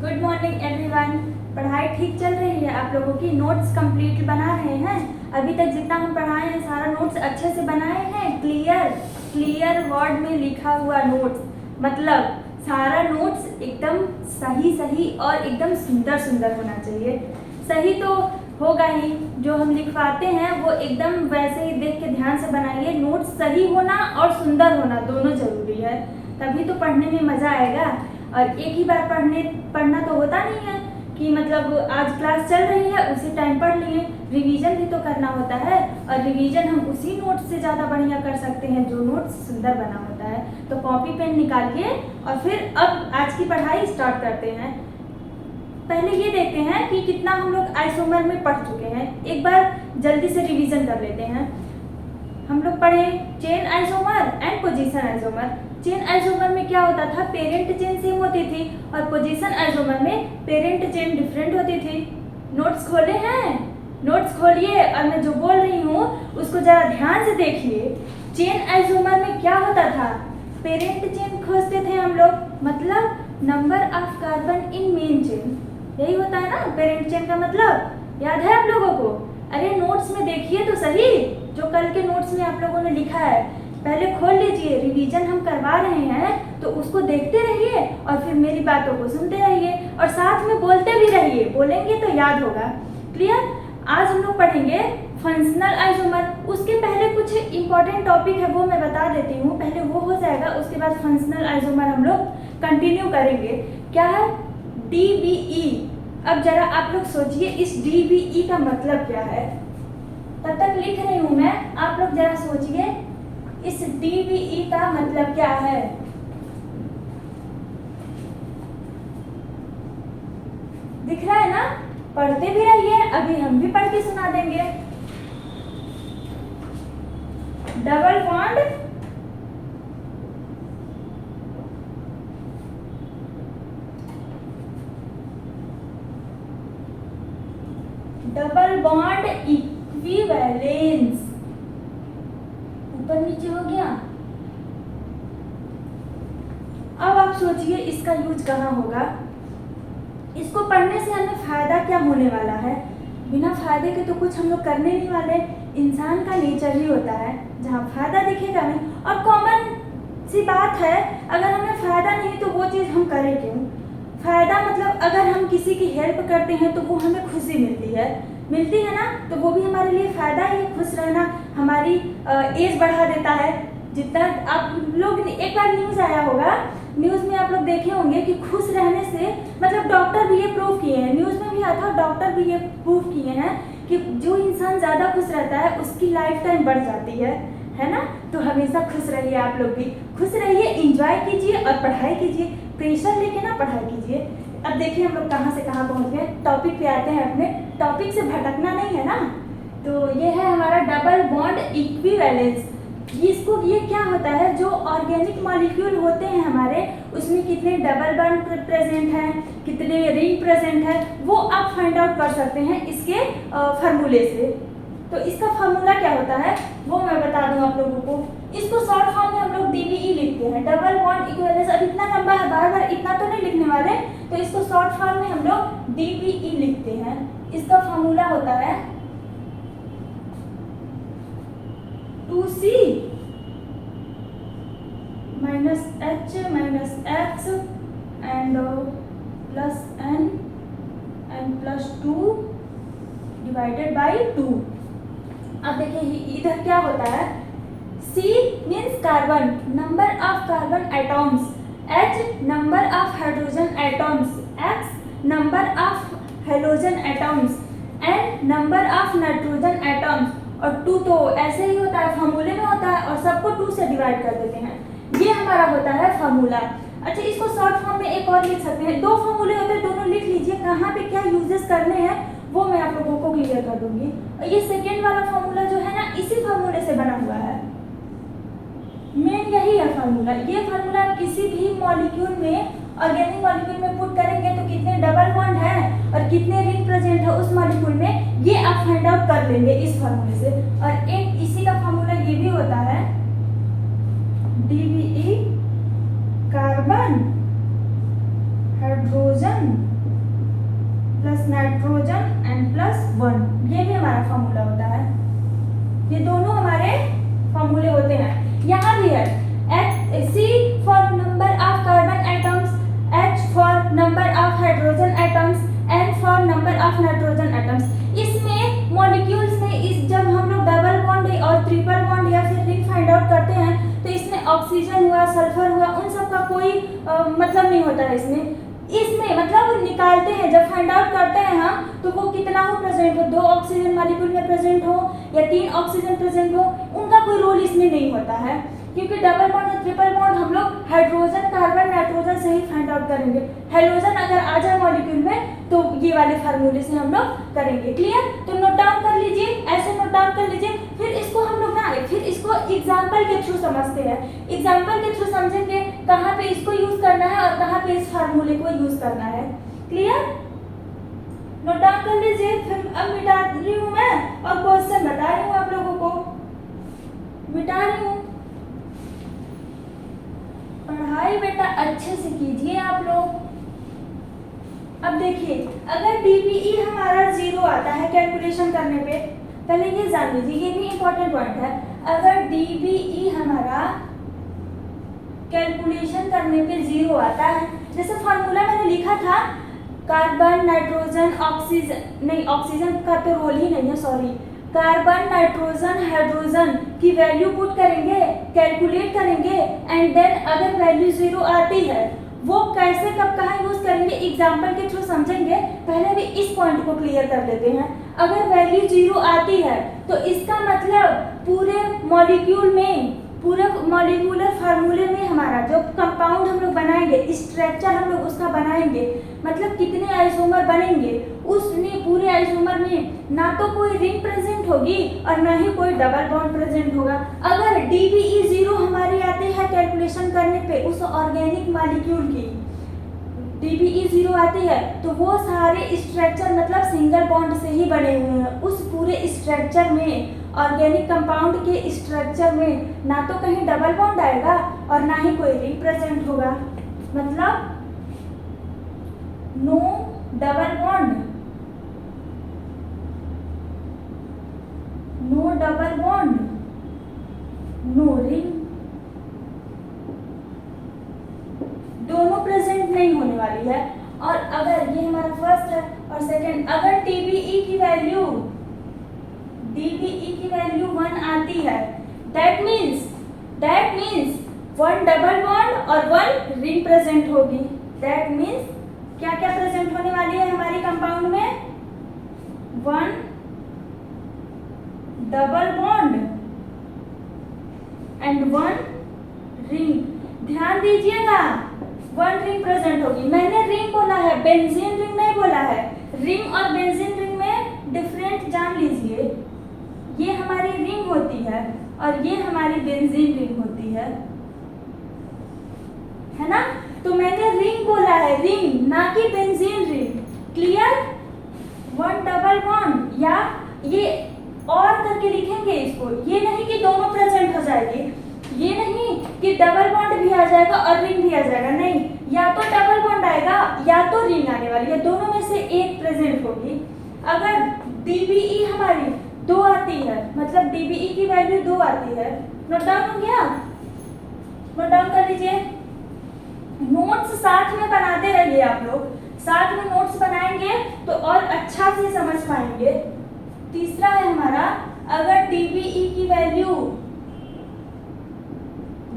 Good morning everyone. पढ़ाई ठीक चल रही है? आप लोगों की नोट्स कंप्लीट बना रहे हैं? अभी तक जितना हम पढ़ाए हैं सारा नोट्स अच्छे से बनाए हैं? क्लियर वर्ड में लिखा हुआ नोट्स, मतलब सारा नोट्स एकदम सही और एकदम सुंदर होना चाहिए। सही तो होगा ही, जो हम लिखवाते हैं वो एकदम वैसे ही देख के ध्यान से बनाइए। नोट्स सही होना और सुंदर होना दोनों जरूरी है, तभी तो पढ़ने में मज़ा आएगा। और एक ही बार पढ़ना तो होता नहीं है कि मतलब आज क्लास चल रही है उसी टाइम पढ़ लिए। रिवीजन भी तो करना होता है, और रिवीजन हम उसी नोट से ज़्यादा बढ़िया कर सकते हैं जो नोट सुंदर बना होता है। तो कॉपी पेन निकालिए और फिर अब आज की पढ़ाई स्टार्ट करते हैं। पहले ये देखते हैं कि कितना हम लोग आइसोमर में पढ़ चुके हैं। एक बार जल्दी से रिवीजन कर लेते हैं। हम लोग पढ़े chain isomer and position isomer. Chain isomer में क्या होता था, पेरेंट चेन सेम होती थी, और पोजीशन आइसोमर में पेरेंट चेन डिफरेंट होती थी। नोट्स खोले हैं? नोट्स खोलिए और मैं जो बोल रही हूँ उसको जरा ध्यान से देखिए। चेन आइसोमर में क्या होता था, पेरेंट चेन खोजते थे हम लोग, मतलब number of carbon in main chain. यही होता है ना पेरेंट चेन का मतलब, याद है आप लोगों को? अरे नोट्स में देखिए तो सही, जो कल के नोट्स में आप लोगों ने लिखा है पहले खोल लीजिए। रिवीजन हम करवा रहे हैं तो उसको देखते रहिए और फिर मेरी बातों को सुनते रहिए और साथ में बोलते भी रहिए, बोलेंगे तो याद होगा। क्लियर? आज हम लोग पढ़ेंगे फंक्शनल आइसोमर। उसके पहले कुछ इंपॉर्टेंट टॉपिक है वो मैं बता देती हूँ, पहले वो हो जाएगा, उसके बाद फंक्शनल आइसोमर हम लोग कंटिन्यू करेंगे। क्या है? DBE। अब जरा आप लोग सोचिए इस DBE का मतलब क्या है। तब तक लिख रही हूँ मैं, आप लोग जरा सोचिए इस DBE का मतलब क्या है। दिख रहा है ना? पढ़ते भी रहिए, अभी हम भी पढ़ के सुना देंगे। Double bond equivalence. ऊपर नीचे हो गया। अब आप सोचिए इसका यूज कहाँ होगा। इसको पढ़ने से हमें फायदा क्या होने वाला है? बिना फायदे के तो कुछ हम लोग करने नहीं वाले। इंसान का नेचर ही होता है जहाँ फायदा दिखेगा नहीं, और कॉमन सी बात है, अगर हमें फायदा नहीं तो वो चीज़ हम करें क्यों? फायदा मतलब अगर हम किसी की हेल्प करते हैं तो वो हमें खुशी मिलती है ना, तो वो भी हमारे लिए फायदा ही है। खुश रहना हमारी एज बढ़ा देता है। जितना आप लोग, एक बार न्यूज़ आया होगा, न्यूज़ में आप लोग देखे होंगे कि खुश रहने से, मतलब डॉक्टर भी ये प्रूव किए हैं, न्यूज़ में भी आया था, डॉक्टर भी ये प्रूव किए हैं कि जो इंसान ज़्यादा खुश रहता है उसकी लाइफ टाइम बढ़ जाती है ना। तो हमेशा खुश रहिए, आप लोग भी खुश रहिए, एंजॉय कीजिए और पढ़ाई कीजिए। प्रेशर लेके ना पढ़ाई कीजिए। अब देखिए हम लोग कहाँ से कहाँ पहुँच गए। टॉपिक पे आते हैं, अपने टॉपिक से भटकना नहीं है ना। तो ये है हमारा डबल बॉन्ड इक्विवेलेंस। ये क्या होता है, जो ऑर्गेनिक मॉलिक्यूल होते हैं हमारे, उसमें कितने डबल बॉन्ड प्रेजेंट हैं, कितने रिंग प्रेजेंट है, वो आप फाइंड आउट कर सकते हैं इसके फार्मूले से। तो इसका फार्मूला क्या होता है वो मैं बता दूं आप लोगों को। इसको शॉर्ट फॉर्म में हम लोग DBE लिखते हैं, डबल बॉन्ड इक्विवेलेंस। अब इतना लंबा है, बार इतना तो नहीं लिखने वाले, तो इसको शॉर्ट फॉर्म में हम लोग DBE लिखते हैं। इसका फार्मूला होता है 2C -H -X and +N and +2 divided by 2। अब देखिए इधर क्या होता है, C means carbon, number of carbon atoms, H number of hydrogen atoms, X number of halogen atoms, N number of nitrogen atoms, और 2 तो ऐसे ही होता है, फार्मूले में होता है, और सबको 2 से डिवाइड कर देते हैं। ये हमारा होता है फार्मूला। अच्छा, इसको शॉर्ट फॉर्म में एक और लिख सकते हैं। 2 फार्मूले होते हैं, दोनों लिख लीजिए। कहाँ पे क्या यूजेस करने हैं वो मैं आप लोगों को क्लियर कर दूंगी। और ये सेकेंड वाला फार्मूला जो है ना, इसी फार्मूले से बना हुआ है, मेन यही है फार्मूला। ये फार्मूला आप किसी भी मॉलिक्यूल में, ऑर्गेनिक मॉलिक्यूल में पुट करेंगे तो कितने डबल बॉन्ड है और कितने रिंग प्रेजेंट है उस मॉलिक्यूल में, ये आप फाइंड आउट कर लेंगे इस फार्मूले से। और एक इसी का फार्मूला ये भी होता है DBE, carbon, hydrogen plus nitrogen and plus 1, ये भी हमारा फॉर्मूला होता है। ये दोनों हमारे फॉर्मूले होते हैं। यहाँ भी है C for number of carbon atoms, H for number of hydrogen atoms, N for number of nitrogen atoms. इसमें मॉलिक्यूल्स में इस जब हम लोग डबल बॉन्ड और ट्रिपल बॉन्ड या फिर रिंग फाइंड आउट करते हैं तो इसमें ऑक्सीजन हुआ, सल्फर हुआ, उन सब का कोई मतलब नहीं होता है। इसमें मतलब निकालते हैं जब फाइंड आउट करते हैं हम, तो वो कितना हो प्रेजेंट हो, 2 ऑक्सीजन मॉलिक्यूल में प्रेजेंट हो या 3 ऑक्सीजन प्रेजेंट हो, उनका कोई रोल इसमें नहीं होता है। क्योंकि डबल बॉन्ड और ट्रिपल बॉन्ड हम लोग हाइड्रोजन, कार्बन, नाइट्रोजन से ही फाइंड आउट करेंगे। हाइड्रोजन अगर आ जाए मॉलिक्यूल में तो ये वाले फार्मूले से हम लोग करेंगे। क्लियर? तो नोट डाउन कर लीजिए, ऐसे नोट डाउन कर लीजिए। फिर इसको हम लोग फिर इसको एग्जाम्पल के थ्रू समझते हैं। एग्जाम्पल के थ्रू समझेंगे कहाँ पे इसको यूज करना है और कहाँ पे इस फार्मूले को यूज करना है। क्लियर? नोट डाउन कर लीजिए। फिर अब मिटा रही हूँ मैं और क्वेश्चन बता रही हूँ आप लोगों को, मिटा रही हूँ। पढ़ाई बेटा अच्छे से कीजिए आप लोग। अब देखिए, अगर डीबीई हमारा 0 आता है कैलकुलेशन करने पे, पहले ये जान लीजिए, ये भी इंपॉर्टेंट पॉइंट है। अगर डीबीई हमारा कैलकुलेशन करने पे 0 आता है, जैसे फॉर्मूला मैंने लिखा था कार्बन, नाइट्रोजन, ऑक्सीजन, नहीं ऑक्सीजन का तो रोल ही नहीं है, सॉरी, कार्बन, नाइट्रोजन, हाइड्रोजन की वैल्यू पुट करेंगे, कैलकुलेट करेंगे एंड देन अगर वैल्यू 0 आती है, वो कैसे कब कहाँ यूज करेंगे एग्जाम्पल के थ्रू समझेंगे। पहले भी इस पॉइंट को क्लियर कर लेते हैं। अगर वैल्यू 0 आती है तो इसका मतलब पूरे मॉलिक्यूल में, पूरे मॉलिक्यूलर फार्मूले में हमारा जो कंपाउंड हम लोग बनाएंगे, स्ट्रक्चर हम लोग उसका बनाएंगे, मतलब कितने आइसोमर बनेंगे, उसमें पूरे आइसोमर में ना तो कोई रिंग प्रेजेंट होगी और ना ही कोई डबल बॉन्ड प्रेजेंट होगा। अगर डीबीई 0 हमारी आती है कैलकुलेशन करने पे उस ऑर्गेनिक मॉलिक्यूल की, डीबीई 0 आती है तो वो सारे स्ट्रक्चर मतलब सिंगल बॉन्ड से ही बने हुए हैं। उस पूरे स्ट्रक्चर में, ऑर्गेनिक कंपाउंड के स्ट्रक्चर में ना तो कहीं डबल बॉन्ड आएगा और ना ही कोई रिंग प्रेजेंट होगा, मतलब no double bond, no double bond, no ring, दोनों प्रेजेंट नहीं होने वाली है। और अगर ये हमारा फर्स्ट है और सेकंड, अगर डीबीई की वैल्यू 1 आती है, दैट मीन्स 1 डबल बॉन्ड और 1 रिंग प्रेजेंट होगी। दैट मीन्स क्या क्या प्रेजेंट होने वाली है हमारी कंपाउंड में? 1 डबल बॉन्ड एंड 1 रिंग। ध्यान दीजिएगा, 1 रिंग प्रेजेंट होगी। मैंने रिंग बोला है, बेंजीन रिंग नहीं बोला है। रिंग और बेंजीन रिंग में डिफरेंट जान लीजिए। ये हमारी रिंग होती है और ये हमारी बेंजीन रिंग होती है ना? तो मैंने रिंग बोला है, रिंग, ना कि benzene ring. Clear? 1 double bond, या ये और करके लिखेंगे इसको, ये नहीं कि दोनों प्रेजेंट हो जाएगी, ये नहीं कि डबल बॉन्ड भी आ जाएगा और रिंग भी आ जाएगा, नहीं, या तो डबल बॉन्ड आएगा या तो रिंग आने वाली है, दोनों में से एक प्रेजेंट होगी। अगर डीबीई हमारी 2 आती है, मतलब डीबीई की वैल्यू 2 आती है, नोट डाउन हो गया? नोट डाउन कर लीजिए। नोट्स साथ में बनाते रहिए आप लोग, साथ में नोट्स बनाएंगे तो और अच्छा से समझ पाएंगे। तीसरा है हमारा, अगर डीबीई की वैल्यू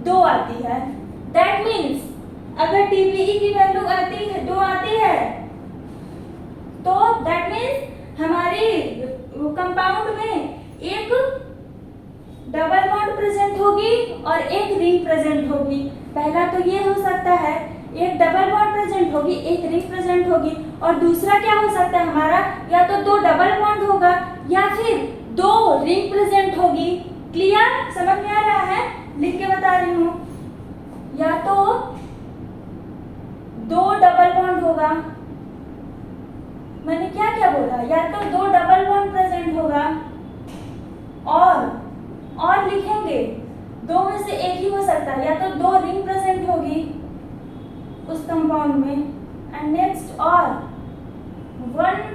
2 आती है, दैट मीन्स अगर डीबीई की वैल्यू 2 आती है तो दैट मीन्स हमारी कंपाउंड में एक डबल बॉन्ड प्रेजेंट होगी और एक रिंग प्रेजेंट होगी। पहला तो ये हो सकता है, एक डबल बॉन्ड प्रेजेंट होगी, एक रिंग प्रेजेंट होगी, और दूसरा क्या हो सकता है हमारा, या तो 2 डबल बॉन्ड होगा या फिर 2 रिंग प्रेजेंट होगी। क्लियर? समझ में आ रहा है? लिख के बता रही हूँ। या तो 2 डबल बॉन्ड होगा, मैंने क्या क्या बोला, या तो 2 डबल बॉन्ड प्रेजेंट होगा और लिखेंगे 2 में से एक ही हो सकता है, या तो 2 रिंग प्रेजेंट होगी उस कंपाउंड में, एंड नेक्स्ट और 1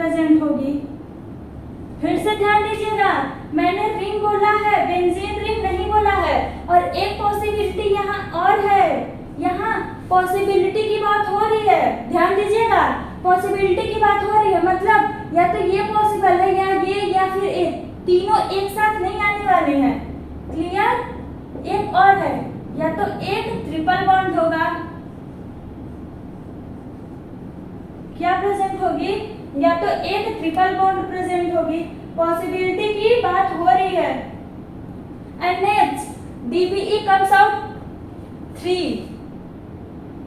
प्रेजेंट होगी। फिर से ध्यान दीजिएगा, मैंने रिंग बोला है, बेंजीन रिंग नहीं बोला है। और एक पॉसिबिलिटी यहाँ और है, यहाँ पॉसिबिलिटी की बात हो रही है, ध्यान दीजिएगा, पॉसिबिलिटी की बात हो रही है, मतलब या तो ये पॉसिबल है या फिर एक, तीनों एक साथ नहीं आने वाले हैं। क्लियर? एक और है, या तो एक ट्रिपल बॉन्ड होगा, क्या प्रेजेंट होगी, या तो एक ट्रिपल बॉन्ड प्रेजेंट होगी, पॉसिबिलिटी की बात हो रही है। And next DBE comes out 3,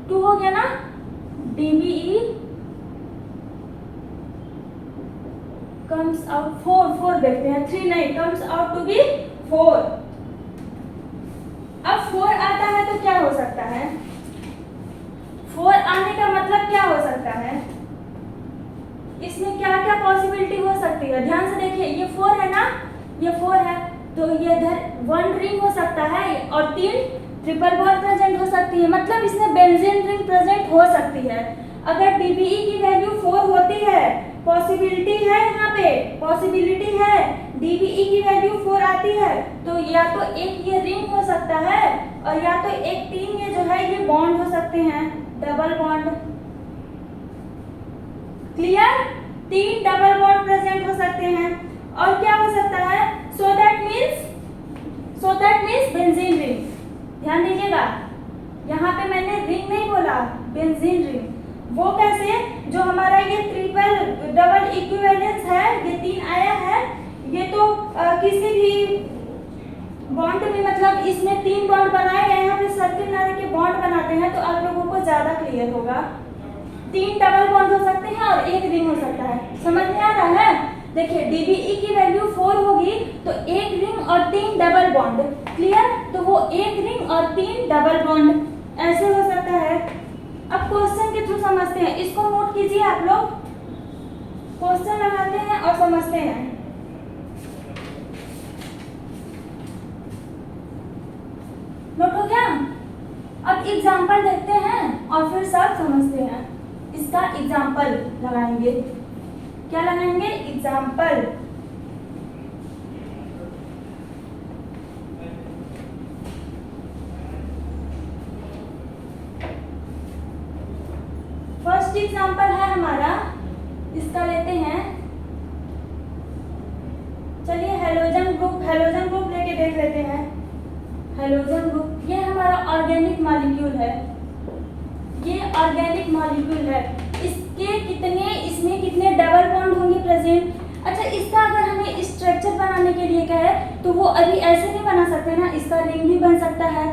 2 हो गया ना, DBE कम्स आउट 4 देखते हैं, 3 नहीं, कम्स आउट टू बी 4। अब 4 आता है तो क्या हो सकता है, 4 आने का मतलब क्या हो सकता है, इसमें क्या क्या पॉसिबिलिटी हो सकती है, ध्यान से देखिए, ये 4 है ना, ये 4 है, तो ये इधर 1 रिंग हो सकता है और 3 ट्रिपल बॉन्ड प्रेजेंट हो सकती है, मतलब इसमें बेंजीन रिंग प्रेजेंट हो सकती है। अगर DBE की वैल्यू 4 होती है, पॉसिबिलिटी है, यहाँ पे पॉसिबिलिटी है, DBE की वैल्यू 4 आती है, तो या तो एक ये रिंग हो सकता है और या तो एक 3 ये जो है ये बॉन्ड हो सकते हैं, double bond. Clear? 3 double bond present हो सकते हैं। और क्या हो सकता है, so that means benzene ring. ध्यान दीजिएगा, यहाँ पे मैंने रिंग नहीं बोला, बेंजीन रिंग। वो कैसे, जो हमारा ये ट्रिपल डबल इक्विवेलेंस है, ये 3 आया है, ये तो किसी भी बॉन्ड में, मतलब इसमें 3 बॉन्ड बनाए गए, यहाँ पे सर्किल नारे के बॉन्ड बनाते हैं तो आप लोगों को ज्यादा क्लियर होगा। 3 डबल बॉन्ड हो सकते हैं और एक रिंग हो सकता है, समझ में आ रहा है? देखिए DBE की वैल्यू 4 होगी तो एक रिंग और 3 डबल बॉन्ड, क्लियर? तो वो एक रिंग और 3 डबल बॉन्ड ऐसे हो सकता है। अब क्वेश्चन के थ्रू समझते हैं, इसको नोट कीजिए आप लोग, क्वेश्चन लगाते हैं और समझते हैं। नोट हो गया? अब एग्जाम्पल देखते हैं और फिर सब समझते हैं। इसका एग्जाम्पल लगाएंगे, क्या लगाएंगे, एग्जाम्पल। फर्स्ट एग्जाम्पल है हमारा, इसका लेते हैं, चलिए हेलोजन ग्रुप लेके देख लेते हैं। हेलोजन ग्रुप, ये हमारा ऑर्गेनिक मॉलिक्यूल है, ये ऑर्गेनिक मॉलिक्यूल है, इसमें कितने डबल बॉन्ड होंगे प्रेजेंट। अच्छा, इसका अगर हमें स्ट्रक्चर बनाने के लिए कहे तो वो अभी ऐसे नहीं बना सकते ना, इसका रिंग भी बन सकता है,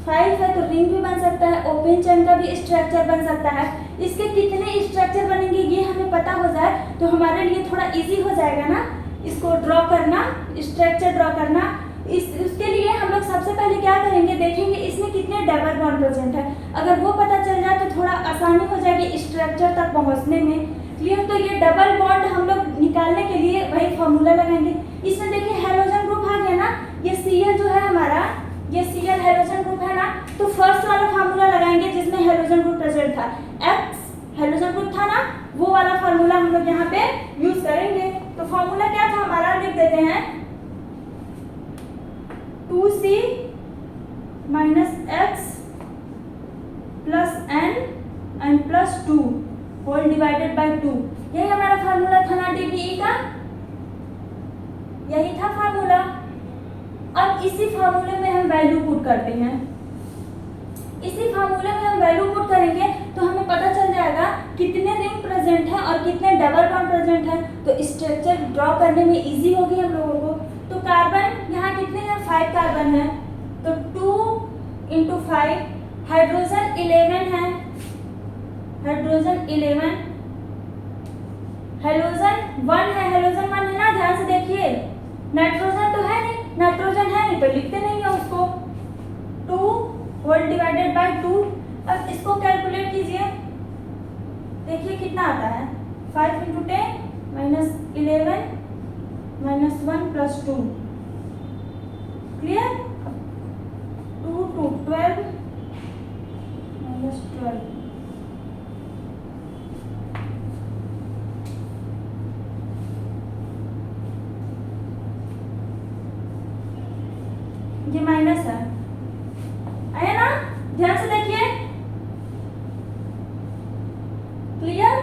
5 है तो रिंग भी बन सकता है, ओपन चेन का भी स्ट्रक्चर बन सकता है। इसके कितने स्ट्रक्चर बनेंगे ये हमें पता हो जाए तो हमारे लिए थोड़ा इजी हो जाएगा ना, इसको ड्रॉ करना, स्ट्रक्चर ड्रॉ करना। उसके लिए हम लोग सबसे पहले क्या करेंगे, देखेंगे इसमें कितने डबल बॉन्ड प्रेजेंट है, अगर वो पता चल जाए तो थोड़ा आसानी हो जाएगी स्ट्रक्चर तक पहुंचने में। क्लियर? तो ये डबल बॉन्ड हम लोग निकालने के लिए वही फॉर्मूला लगाएंगे। इसमें देखिए हेलोजन ग्रुप आ गया ना, ये Cl जो है हमारा, ये Cl हेलोजन ग्रुप है ना, तो फर्स्ट वाला फार्मूला लगाएंगे जिसमें हेलोजन ग्रुप प्रेजेंट था, X हेलोजन ग्रुप था ना, वो वाला फार्मूला हम लोग यहाँ पे यूज करेंगे। तो फार्मूला क्या था हमारा, लिख देते हैं, 2C - X plus N plus 2 whole divided by 2। यही हमारा फार्मूला था ना DBE का, यही था फार्मूला। अब इसी फार्मूले में हम वैल्यू पुट करते हैं, इसी फार्मूले में हम वैल्यू पुट करेंगे तो हमें पता चल जाएगा कितने रिंग प्रेजेंट है और कितने डबल बॉन्ड प्रेजेंट है, तो स्ट्रक्चर ड्रॉ करने में इजी होगी हम लोगों को। तो कार्बन यहाँ कितने हैं, 5 कार्बन है, तो 2 × 5, हाइड्रोजन 11 है, हाइड्रोजन 11, हेलोजन 1 है, हेलोजन 1 है ना, ध्यान से देखिए। नाइट्रोजन तो है नहीं, नाइट्रोजन है नहीं तो लिखते नहीं है उसको, 2 होल डिवाइडेड बाय 2। अब इसको कैलकुलेट कीजिए, देखिए कितना आता है, 5 × 10 - 11 - 1 + 2। क्लियर? 2 × 12 - 12। ये माइनस है, आया ना? ध्यान से देखिए, क्लियर?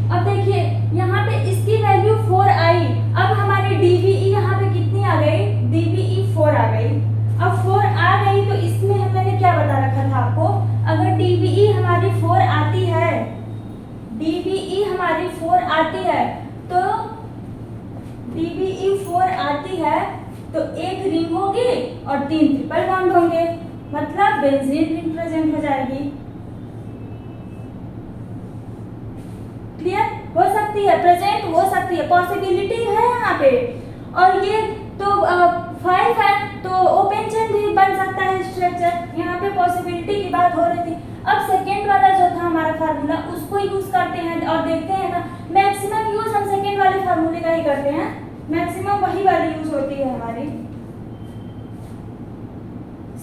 अब देखिए यहाँ पे इसकी वैल्यू 4 आई, अब हमारी डीबीई यहाँ पे कितनी आ गई? डीबीई 4 आ गई। अब 4 आ गई तो इसमें मैंने क्या बता रखा था आपको, अगर डीबीई हमारी 4 आती है, डीबीई हमारी 4 आती है तो डीबीई 4 आती है तो एक रिंग होगी और 3 ट्रिपल बॉन्ड होंगे, मतलब बेंजीन रिंग प्रेजेंट हो जाएगी। क्लियर? हो सकती है, प्रेजेंट हो सकती है, पॉसिबिलिटी है यहाँ पे। और ये तो 5 है तो ओपन चेन भी बन सकता है स्ट्रक्चर, यहाँ पे पॉसिबिलिटी की बात हो रही थी। अब सेकेंड वाला जो था हमारा फार्मूला, उसको यूज करते हैं और देखते हैं ना, मैक्सिमम यूज हम सेकेंड वाले फार्मूले का ही करते हैं, मैक्सिमम वही वाली यूज होती है हमारी।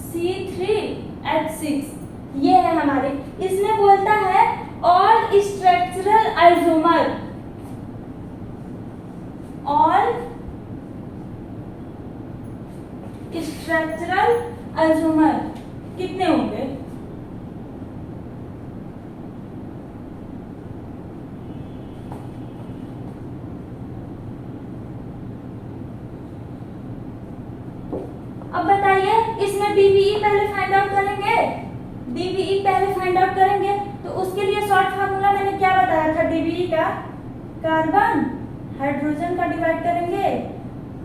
C3H6 ये है हमारी, इसमें बोलता है all structural isomer, all structural isomer कितने होंगे? अब बताइए, इसमें डीबीई पहले फाइंड आउट करेंगे, डीबीई पहले फाइंड आउट करेंगे तो उसके लिए शॉर्ट फार्मूला मैंने क्या बताया था डीबीई का? कार्बन हाइड्रोजन का डिवाइड करेंगे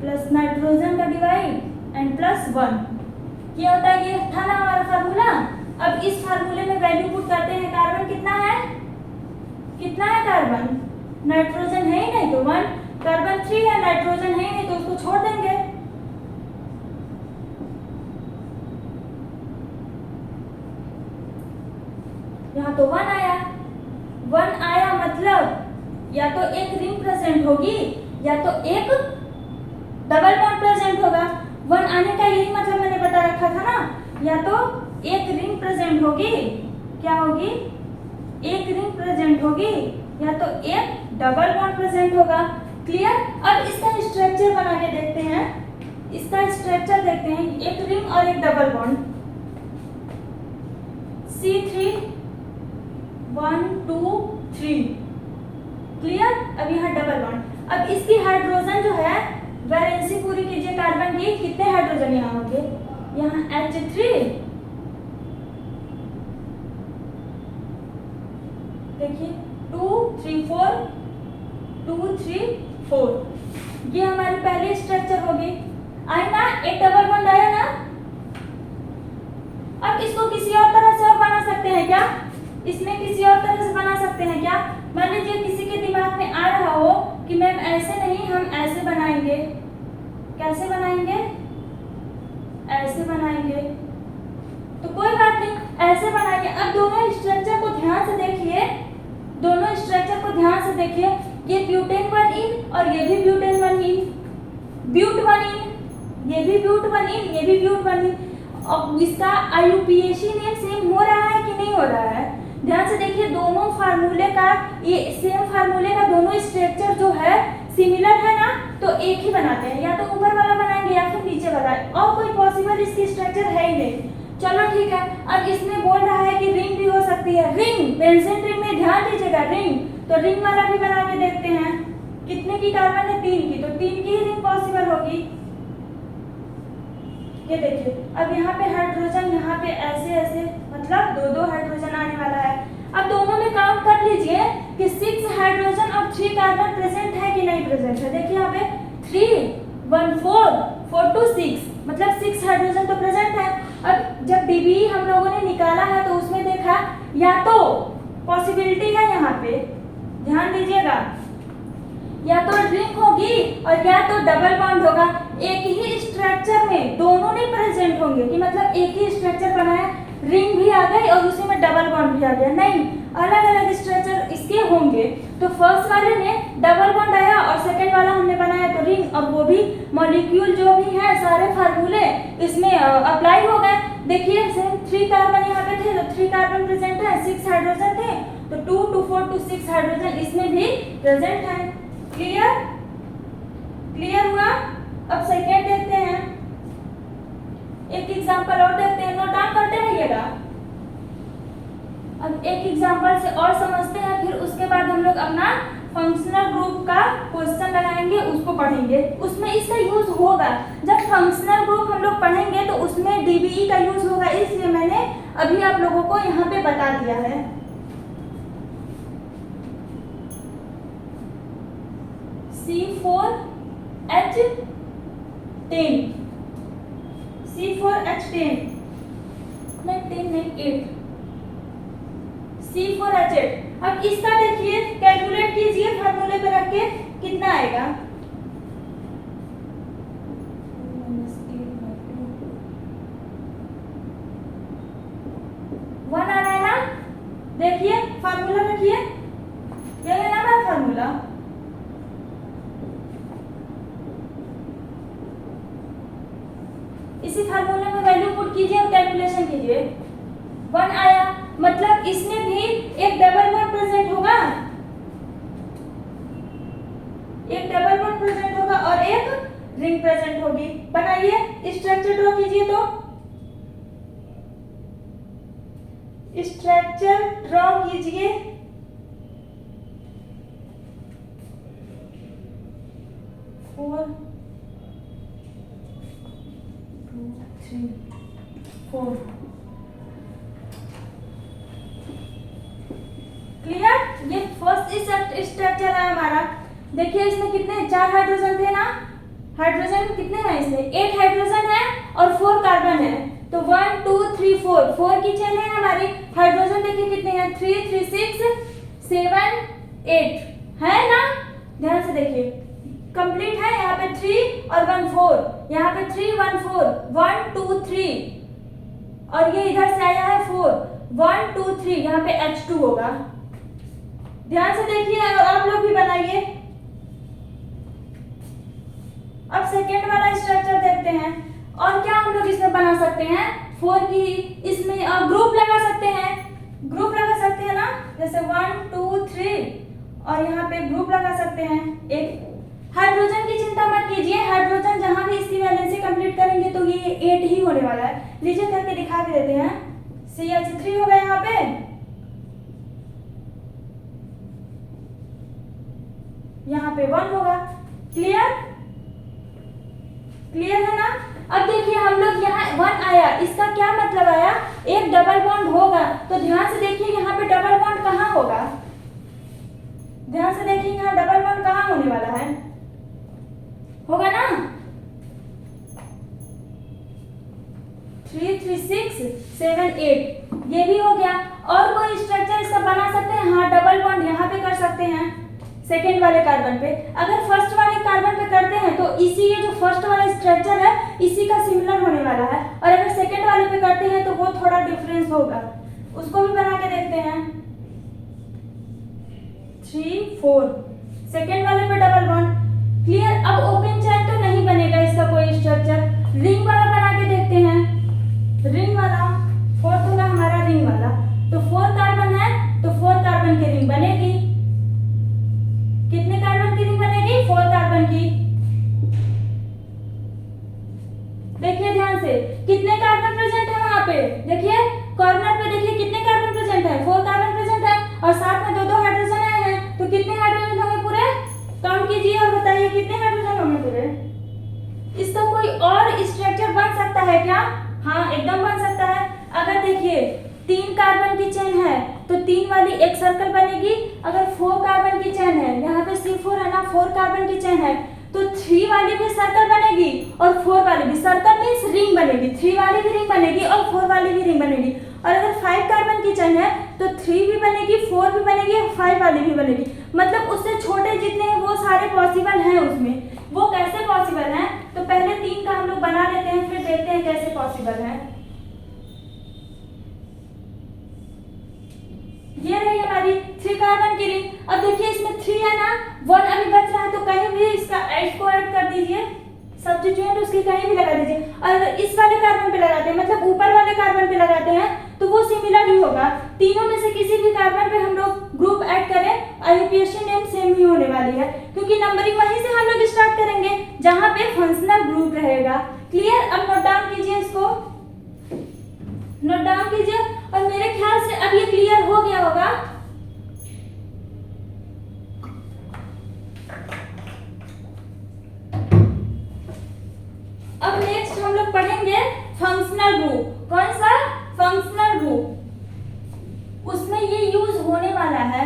प्लस नाइट्रोजन का डिवाइड एंड प्लस 1, ये होता है, ये था ना हमारा फार्मूला। अब इस फार्मूले में वैल्यू पुट करते हैं, कार्बन कितना है, कितना है कार्बन? नाइट्रोजन है ही नहीं तो 1, कार्बन 3 है, नाइट्रोजन है ही नहीं तो उसको छोड़ देंगे। यहाँ तो 1 आया, 1 आया मतलब या तो एक रिंग प्रेजेंट होगी या तो एक डबल बॉन्ड प्रेजेंट होगा। 1 आने का यही मतलब मैंने बता रखा था ना, या तो एक रिंग प्रेजेंट होगी, क्या होगी? एक रिंग प्रेजेंट होगी या तो एक डबल बॉन्ड प्रेजेंट होगा। क्लियर? अब इसका स्ट्रक्चर बना के देखते हैं, इसका स्ट्रक्चर देखते हैं, एक रिंग और एक डबल बॉन्ड, C3 1 2 3, क्लियर? अब यहाँ डबल बॉन्ड, अब इसकी हाइड्रोजन जो है वैलेंसी पूरी कीजिए कार्बन की, कितने हाइड्रोजन यहाँ होंगे? यहाँ H3, देखिए 2 3 4 2 3 4, ये हमारी पहली स्ट्रक्चर होगी। आई ना, एक डबल बॉन्ड आया ना। अब इसको किसी और तरह से और बना सकते हैं क्या? इसमें किसी और तरह से बना सकते हैं क्या? मान लीजिए किसी के दिमाग में आ रहा हो कि मैम ऐसे नहीं, हम ऐसे बनाएंगे, कैसे बनाएंगे? ऐसे बनाएंगे, तो कोई बात नहीं, ऐसे बनाएंगे। अब दोनों स्ट्रक्चर को ध्यान से देखिए, दोनों स्ट्रक्चर को ध्यान से देखिए, ये ब्यूटेन 1 इन और ये भी ब्यूटेन 1 इन, ब्यूट 1 इन, ये भी ब्यूट 1 इन, ये भी ब्यूट 1 इन। अब इसका IUPAC नेम सेम हो रहा है कि नहीं हो रहा है? ध्यान से देखिए, दोनों फार्मूले का, ये सेम फार्मूले का दोनों स्ट्रक्चर जो है सिमिलर है ना, तो एक ही बनाते हैं, या तो ऊपर वाला बनाएंगे या फिर नीचे वाला, और कोई पॉसिबल इसकी स्ट्रक्चर है ही नहीं। चलो ठीक है, अब इसमें बोल रहा है कि रिंग भी हो सकती है, रिंग, बेंजीन रिंग में ध्यान दीजिएगा, रिंग, तो रिंग वाला भी बना के देखते हैं। कितने की कार्बन है? 3 की, तो 3 की ही रिंग पॉसिबल होगी। ये देखिए, अब यहाँ पे हाइड्रोजन, यहाँ पे ऐसे ऐसे, मतलब 2-2 हाइड्रोजन आने वाला है। अब दोनों में काउंट कर लीजिए कि 6 हाइड्रोजन और 3 कार्बन प्रेजेंट है कि नहीं प्रेजेंट है। देखिए यहाँ पे 3 1 4 4 2 6, मतलब 6 हाइड्रोजन तो प्रेजेंट है। अब जब डीबीई हम लोगों ने निकाला है तो उसमें देखा, या तो पॉसिबिलिटी है यहाँ पे, ध्यान दीजिएगा, या तो रिंग होगी और या तो डबल बॉन्ड होगा। एक ही स्ट्रक्चर में दोनों नहीं प्रेजेंट होंगे कि मतलब एक ही स्ट्रक्चर बनाया, रिंग भी आ गई और उसी में डबल बॉन्ड भी आ गया, नहीं, अलग अलग स्ट्रक्चर इसके होंगे। तो फर्स्ट वाले में डबल बॉन्ड आया और सेकंड वाला हमने बनाया तो रिंग, और वो भी मॉलिक्यूल जो भी है सारे फार्मूले इसमें अप्लाई हो गए। देखिए 3 कार्बन यहाँ पे थे तो 3 कार्बन प्रेजेंट है, 6 हाइड्रोजन थे तो 2 2 4 2 6 हाइड्रोजन इसमें भी प्रेजेंट है। क्लियर? क्लियर हुआ? अब सेकेंड देखते हैं, एक एग्जांपल और देखते हैं, नोट डाउन करते रहिएगा। अब एक एग्जांपल से और समझते हैं, फिर उसके बाद हम लोग अपना फंक्शनल ग्रुप का क्वेश्चन लगाएंगे, उसको पढ़ेंगे। उसमें इसका यूज होगा, जब फंक्शनल ग्रुप हम लोग पढ़ेंगे तो उसमें डीबीई का यूज होगा, इसलिए मैंने अभी आप लोगों को यहाँ पे बता दिया है। C4H10, C4H10 नहीं 10 नहीं 8, C4H8। अब इसका देखिए, कैलकुलेट कीजिए फार्मूले पे रख के, कितना आएगा? वन आ रहा है ना? देखिए फार्मूला रखिए, ये है ना मेरा फार्मूला। इसी फार्मूले में वैल्यू पुट कीजिए और कैलकुलेशन कीजिए। 1 आया, मतलब इसमें भी एक डबल बॉन्ड प्रेजेंट होगा, एक डबल बॉन्ड प्रेजेंट होगा और एक रिंग प्रेजेंट होगी। बनाइए, स्ट्रक्चर ड्रॉ कीजिए, तो स्ट्रक्चर ड्रॉ कीजिए। Four 2 3 4 clear? ये फर्स्ट स्ट्रक्चर है हमारा। देखिए इसमें कितने 4 हाइड्रोजन थे ना, हाइड्रोजन कितने हैं इसमें? 8 हाइड्रोजन है और 4 कार्बन है, तो 1 2 3 4 4 की चेन है हमारी। हाइड्रोजन देखिए कितने हैं? 3 3 6 7 8 है ना? ध्यान से देखिए, कंप्लीट है। यहाँ पे 3 और 1 4, यहाँ पे 3 1 4 1 2 3, और ये इधर से आया है 4 1 2 3, यहाँ पे H2 होगा। ध्यान से देखिए और आप लोग भी बनाइए। अब सेकेंड वाला स्ट्रक्चर देखते हैं, और क्या हम लोग इसमें बना सकते हैं? 4 की इसमें ग्रुप लगा सकते हैं, ग्रुप लगा सकते हैं ना, जैसे 1 2 3, और यहाँ पे ग्रुप लगा सकते हैं। एक हाइड्रोजन की चिंता मत कीजिए, हाइड्रोजन जहां भी इसकी वैलेंसी कंप्लीट करेंगे तो ये 8 ही होने वाला है। लीजिए करके दिखा भी देते हैं। CH3 होगा यहाँ पे, यहाँ पे 1 होगा। क्लियर? क्लियर है ना? अब देखिए हम लोग यहाँ 1 आया, इसका क्या मतलब आया? एक डबल बॉन्ड होगा, तो ध्यान से देखिए यहाँ पे डबल बॉन्ड कहाँ होगा? ध्यान से देखिए यहाँ डबल बॉन्ड कहाँ होने वाला है? होगा ना 3 3 6 7 8, ये भी हो गया। और कोई स्ट्रक्चर इसका बना सकते हैं? हाँ, डबल बॉन्ड यहाँ पे कर सकते हैं, सेकेंड वाले कार्बन पे। अगर फर्स्ट वाले कार्बन पे करते हैं तो इसी ये जो फर्स्ट वाला स्ट्रक्चर है इसी का सिमिलर होने वाला है, और अगर सेकेंड वाले पे करते हैं तो वो थोड़ा डिफरेंस होगा, उसको भी बना के देखते हैं। 3 4, सेकेंड वाले पे डबल बॉन्ड। क्लियर? अब ओपन चेन तो नहीं बनेगा इसका कोई स्ट्रक्चर, रिंग वाला बना के देखते हैं। रिंग वाला फोर्थ होगा हमारा, रिंग वाला, तो 4 कार्बन है तो 4 कार्बन की रिंग बनेगी। कितने कार्बन की रिंग बनेगी? 4 कार्बन की। देखिए ध्यान से, कितने कार्बन प्रेजेंट है वहां पे? देखिए कॉर्नर पे देखिए कितने कार्बन प्रेजेंट है? 4 कार्बन प्रेजेंट है, और साथ में 2 हाइड्रोजन आए हैं, तो कितने हाइड्रोजन होंगे पूरे? काउंट कीजिए और बताइए कितने हाइड्रोजन होंगे पूरे। इसका कोई और स्ट्रक्चर बन सकता है क्या? हाँ, एकदम बन सकता है। अगर देखिए 3 कार्बन की चेन है तो 3 वाली एक सर्कल बनेगी। अगर 4 कार्बन की चेन है, यहाँ पे C4 है ना, 4 कार्बन की चेन है, तो 3 वाली भी सर्कल बनेगी और 4 वाली भी। सर्कल मीन्स रिंग बनेगी, 3 वाली भी रिंग बनेगी और 4 वाली भी रिंग बनेगी। और अगर 5 कार्बन की चेन है तो 3 भी बनेगी, 4 भी बनेगी, 5 वाली भी बनेगी। मतलब उससे छोटे जितने हैं वो सारे पॉसिबल हैं उसमें। वो कैसे पॉसिबल हैं? तो पहले 3 का हम लोग बना लेते हैं, फिर देखते हैं कैसे पॉसिबल है। ये रही हमारी 3 कार्बन की रिंग। अब देखिए इसमें 3 है ना, 1 अभी बच रहा है, तो कहीं भी इसको ऐड कर दीजिए, सब्स्टिट्यूएंट उसकी कहीं भी लगा दीजिए। और इस वाले कार्बन पे लगाते हैं, मतलब ऊपर वाले कार्बन पे लगाते हैं, तो वो सिमिलर ही होगा। तीनों में से किसी भी कार्बन पे हम लोग ग्रुप ऐड करें, और यूपीएससी नेम सेम ही होने वाली है, क्योंकि नंबरिंग वहीं से हम लोग स्टार्ट करेंगे जहां पे फंक्शनल ग्रुप रहेगा। क्लियर? अब नोट डाउन कीजिए, इसको नोट डाउन कीजिए, और मेरे ख्याल से अब ये क्लियर हो गया होगा। अब नेक्स्ट हम लोग पढ़ेंगे फंक्शनल ग्रुप। कौन सा? Functional group. उसमें ये यूज होने वाला है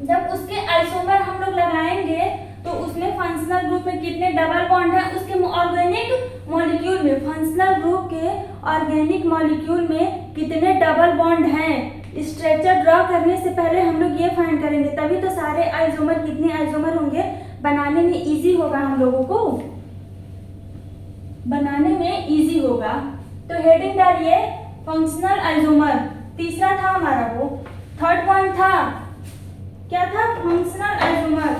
जब उसके आइसोमर हम लोग लगाएंगे तो उसमें फंक्शनल ग्रुप में कितने डबल बॉन्ड है, उसके ऑर्गेनिक मॉलिक्यूल में, फंक्शनल ग्रुप के ऑर्गेनिक मॉलिक्यूल में कितने डबल बॉन्ड हैं। स्ट्रक्चर ड्रॉ करने से पहले हम लोग ये फाइंड करेंगे, तभी तो सारे आइसोमर, कितने आइसोमर होंगे बनाने में इजी होगा, हम लोगों को बनाने में इजी होगा। तो हेडिंग डालिए फंक्शनल आइसोमर। तीसरा था हमारा, वो थर्ड पॉइंट था, क्या था? Functional isomer.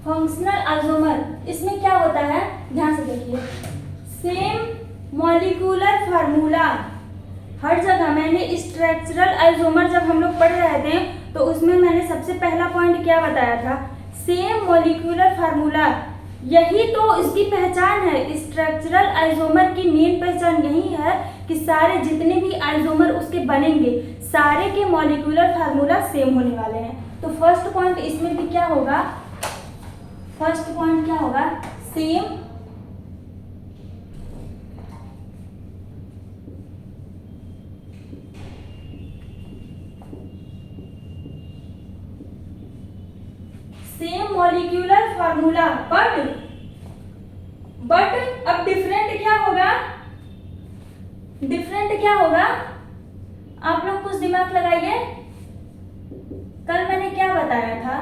फंक्शनल आइसोमर, इसमें क्या होता है ध्यान से देखिए। सेम मॉलिक्यूलर फार्मूला, हर जगह मैंने स्ट्रक्चरल आइसोमर जब हम लोग पढ़ रहे थे तो उसमें मैंने सबसे पहला पॉइंट क्या बताया था? Same molecular formula. यही तो इसकी पहचान है, स्ट्रक्चरल आइसोमर की मेन पहचान यही है कि सारे जितने भी आइसोमर उसके बनेंगे सारे के मॉलिक्यूलर फार्मूला सेम होने वाले हैं। तो फर्स्ट पॉइंट इसमें भी क्या होगा? फर्स्ट पॉइंट क्या होगा? सेम मॉलिक्यूलर फार्मूला, बट अब डिफरेंट क्या होगा? डिफरेंट क्या होगा? आप लोग कुछ दिमाग लगाइए। कल मैंने क्या बताया था?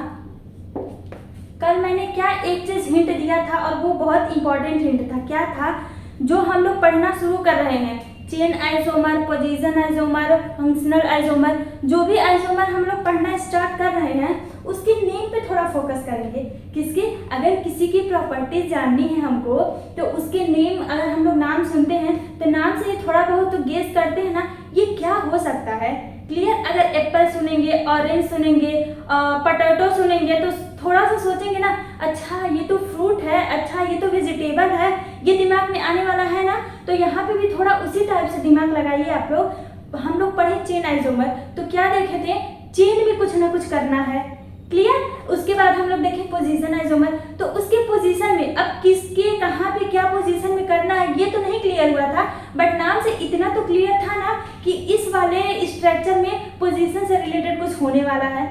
कल मैंने क्या एक चीज हिंट दिया था, और वो बहुत इंपॉर्टेंट हिंट था। क्या था? जो हम लोग पढ़ना शुरू कर रहे हैं, chain isomer, position isomer, functional isomer, जो भी आइसोमर हम लोग पढ़ना स्टार्ट कर रहे हैं उसकी नेम पे थोड़ा फोकस करेंगे। किसकी? अगर किसी की प्रॉपर्टीज जाननी है हमको तो उसके नेम, अगर हम लोग नाम सुनते हैं तो नाम से थोड़ा बहुत तो गेस करते हैं ना, ये क्या हो सकता है। क्लियर? अगर एप्पल सुनेंगे, ऑरेंज सुनेंगे, पोटैटो सुनेंगे तो थोड़ा सा सोचेंगे ना, अच्छा ये तो फ्रूट है, अच्छा ये तो वेजिटेबल है, ये दिमाग में आने वाला है ना। तो यहाँ पे भी थोड़ा उसी टाइप से दिमाग लगाइए आप लोग। हम लोग पढ़े चेन आइसोमर तो क्या देखे थे? चेन में कुछ ना कुछ करना है। क्लियर? उसके बाद हम लोग देखें पोजीशन आइसोमर, तो उसके पोजीशन में अब किसके कहाँ पे क्या पोजीशन में करना है ये तो नहीं क्लियर हुआ था, बट नाम से इतना तो क्लियर था ना कि इस वाले स्ट्रक्चर में पोजीशन से रिलेटेड कुछ होने वाला है।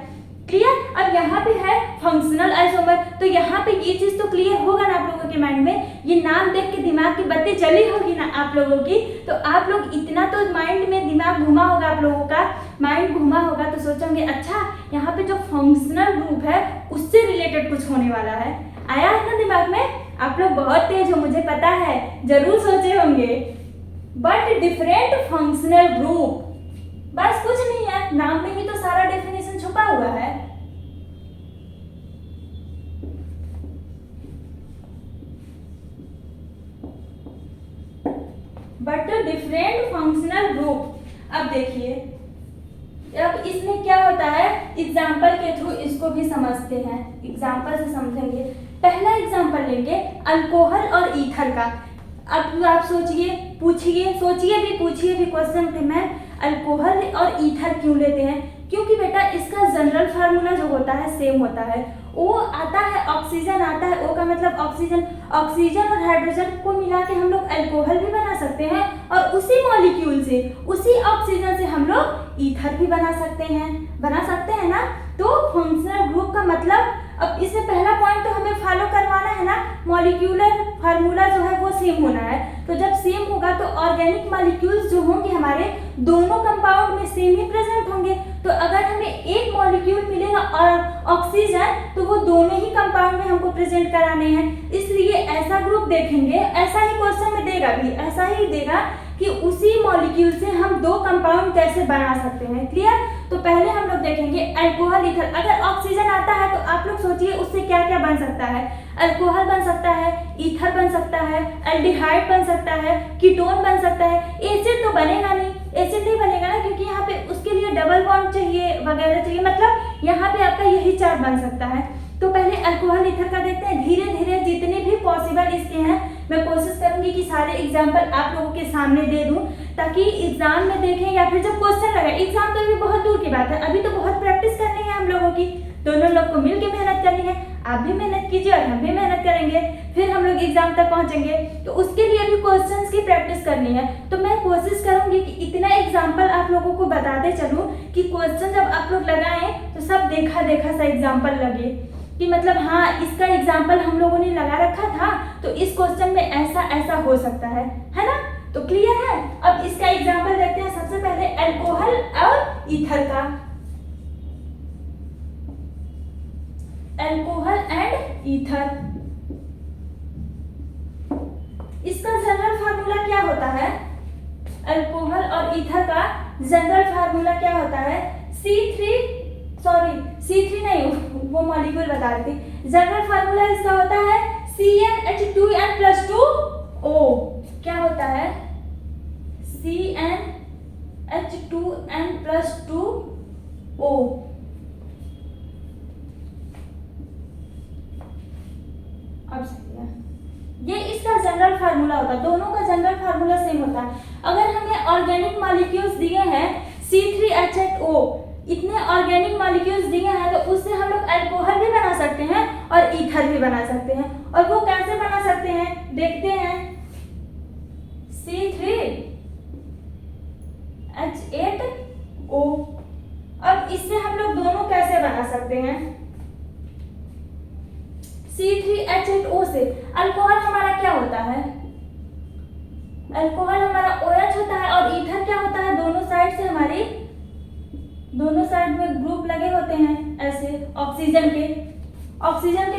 क्लियर? अब यहाँ पे है फंक्शनल आइसोमर, तो यहाँ पे ये चीज तो क्लियर होगा ना आप लोगों के माइंड में। ये नाम देख के दिमाग की बत्ती जली होगी ना आप लोगों की, तो आप लोग इतना तो माइंड में दिमाग घुमा होगा, आप लोगों का माइंड घुमा होगा, तो सोचेंगे अच्छा यहाँ पे जो फंक्शनल ग्रुप है उससे रिलेटेड कुछ होने वाला है। आया है ना दिमाग में? आप लोग बहुत तेज हो, मुझे पता है, जरूर सोचे होंगे। बट डिफरेंट फंक्शनल ग्रुप, बस कुछ नहीं है, नाम में ही तो सारा डेफिनेशन छुपा हुआ है। But different functional group. अब देखिए, अब इसमें क्या होता है, एग्जाम्पल के थ्रू इसको भी समझते हैं, एग्जाम्पल से समझेंगे। पहला एग्जाम्पल लेंगे अल्कोहल और ईथर का। अब आप सोचिए, पूछिए, सोचिए भी, पूछिए भी क्वेश्चन पे, मैं अल्कोहल और ईथर क्यों लेते हैं? क्योंकि बेटा इसका जनरल फार्मूला जो होता है सेम होता है। ओ आता है, ऑक्सीजन आता है, ओ का मतलब ऑक्सीजन, ऑक्सीजन और हाइड्रोजन को मिला के हम लोग अल्कोहल भी बना सकते हैं, और उसी मॉलिक्यूल से, उसी ऑक्सीजन से हम लोग ईथर भी बना सकते हैं ना। तो फंक्शनल ग्रुप का मतलब, अब इससे पहला पॉइंट तो हमें फॉलो करवाना है ना, मॉलिक्यूलर फार्मूला जो है वो सेम होना है। तो जब सेम होगा तो ऑर्गेनिक मॉलिक्यूल्स जो होंगे हमारे दोनों कंपाउंड में सेम ही प्रेजेंट होंगे। तो अगर हमें एक मॉलिक्यूल मिलेगा और ऑक्सीजन, तो वो दोनों ही कंपाउंड में हमको प्रेजेंट कराने हैं। इसलिए ऐसा ग्रुप देखेंगे, ऐसा ही क्वेश्चन में देगा भी, ऐसा ही देगा कि उसी मॉलिक्यूल से हम दो कंपाउंड कैसे बना सकते हैं। क्लियर। तो पहले हम लोग देखेंगे अल्कोहल ईथर। अगर ऑक्सीजन आता है तो आप लोग सोचिए उससे क्या क्या बन सकता है। अल्कोहल बन सकता है, ईथर बन सकता है, एल्डिहाइड बन सकता है, कीटोन बन सकता है। एसिड तो बनेगा नहीं, एसिड नहीं बनेगा ना, क्योंकि यहाँ पे उसके लिए डबल बॉन्ड चाहिए वगैरह चाहिए, मतलब यहाँ पे आपका यही चार बन सकता है। तो पहले अल्कोहल ईथर का देखते हैं। धीरे धीरे जितने भी पॉसिबल इसके हैं मैं कोशिश करूंगी कि सारे एग्जाम्पल आप लोगों के सामने दे दूं, ताकि एग्जाम में देखें या फिर जब क्वेश्चन लगे। एग्जाम तो भी बहुत दूर की बात है, अभी तो बहुत प्रैक्टिस करनी है हम लोगों की। दोनों लोग को मिलकर मेहनत करनी है। आप भी मेहनत कीजिए और हम भी मेहनत करेंगे, फिर हम लोग एग्जाम तक पहुंचेंगे। तो उसके लिए भी क्वेश्चंस की प्रैक्टिस करनी है। तो मैं कोशिश करूंगी कि इतना एग्जाम्पल आप लोगों को बताते चलूं कि क्वेश्चन जब आप लोग लगाएं तो सब देखा देखा सा एग्जाम्पल लगे, कि मतलब हाँ इसका एग्जाम्पल हम लोगों ने लगा रखा था तो इस क्वेश्चन में ऐसा ऐसा हो सकता है ना। तो क्लियर है। अब इसका एग्जाम्पल देखते हैं। सबसे पहले अल्कोहल और ईथर का। अल्कोहल एंड ईथर, इसका जनरल फार्मूला क्या होता है। अल्कोहल और ईथर का जनरल फार्मूला क्या होता है। C3 नहीं, वो मॉलिक्यूल बता रही थी। जनरल फार्मूला इसका होता है CnH2n+2O। क्या होता है। CnH2n+2O। अब सही है, ये इसका जनरल फार्मूला होता है। दोनों का जनरल फार्मूला सेम होता है। अगर हमें ऑर्गेनिक मॉलिक्यूल्स दिए हैं C3H8O, इतने ऑर्गेनिक मॉलिक्यूल्स दिए हैं, तो उससे हम लोग अल्कोहल भी बना सकते हैं और ईथर भी बना सकते हैं। और वो कैसे बना सकते हैं देखते हैं। C3H8O। अब इससे हम लोग दोनों कैसे बना सकते हैं। C3H8O से अल्कोहल हमारा क्या होता है। अल्कोहल हमारा OH होता है और ईथर क्या होता है। दोनों साइड में ग्रुप लगे होते हैं ऐसे ऑक्सीजन के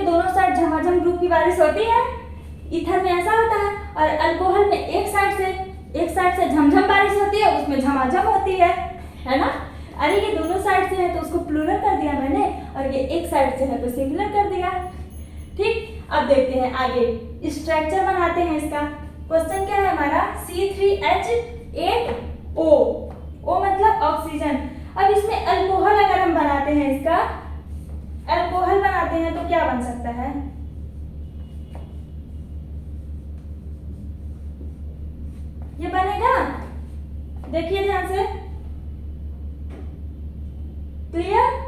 दोनों साइड झमाझम ग्रुप की बारिश होती है। ईथर में ऐसा होता है और अल्कोहल में एक साइड से झमझम बारिश होती है, उसमें झमाझम होती है ना। अरे ये दोनों साइड से है तो उसको प्लूरल कर दिया मैंने, और ये एक साइड से है तो सिंगुलर कर दिया। ठीक। अब देखते हैं आगे स्ट्रक्चर बनाते हैं इसका। क्वेश्चन क्या है हमारा। C3H8O, O मतलब ऑक्सीजन। अब इसमें अल्कोहल अगर हम बनाते हैं, इसका अल्कोहल बनाते हैं तो क्या बन सकता है। ये बनेगा, देखिए ध्यान से। क्लियर।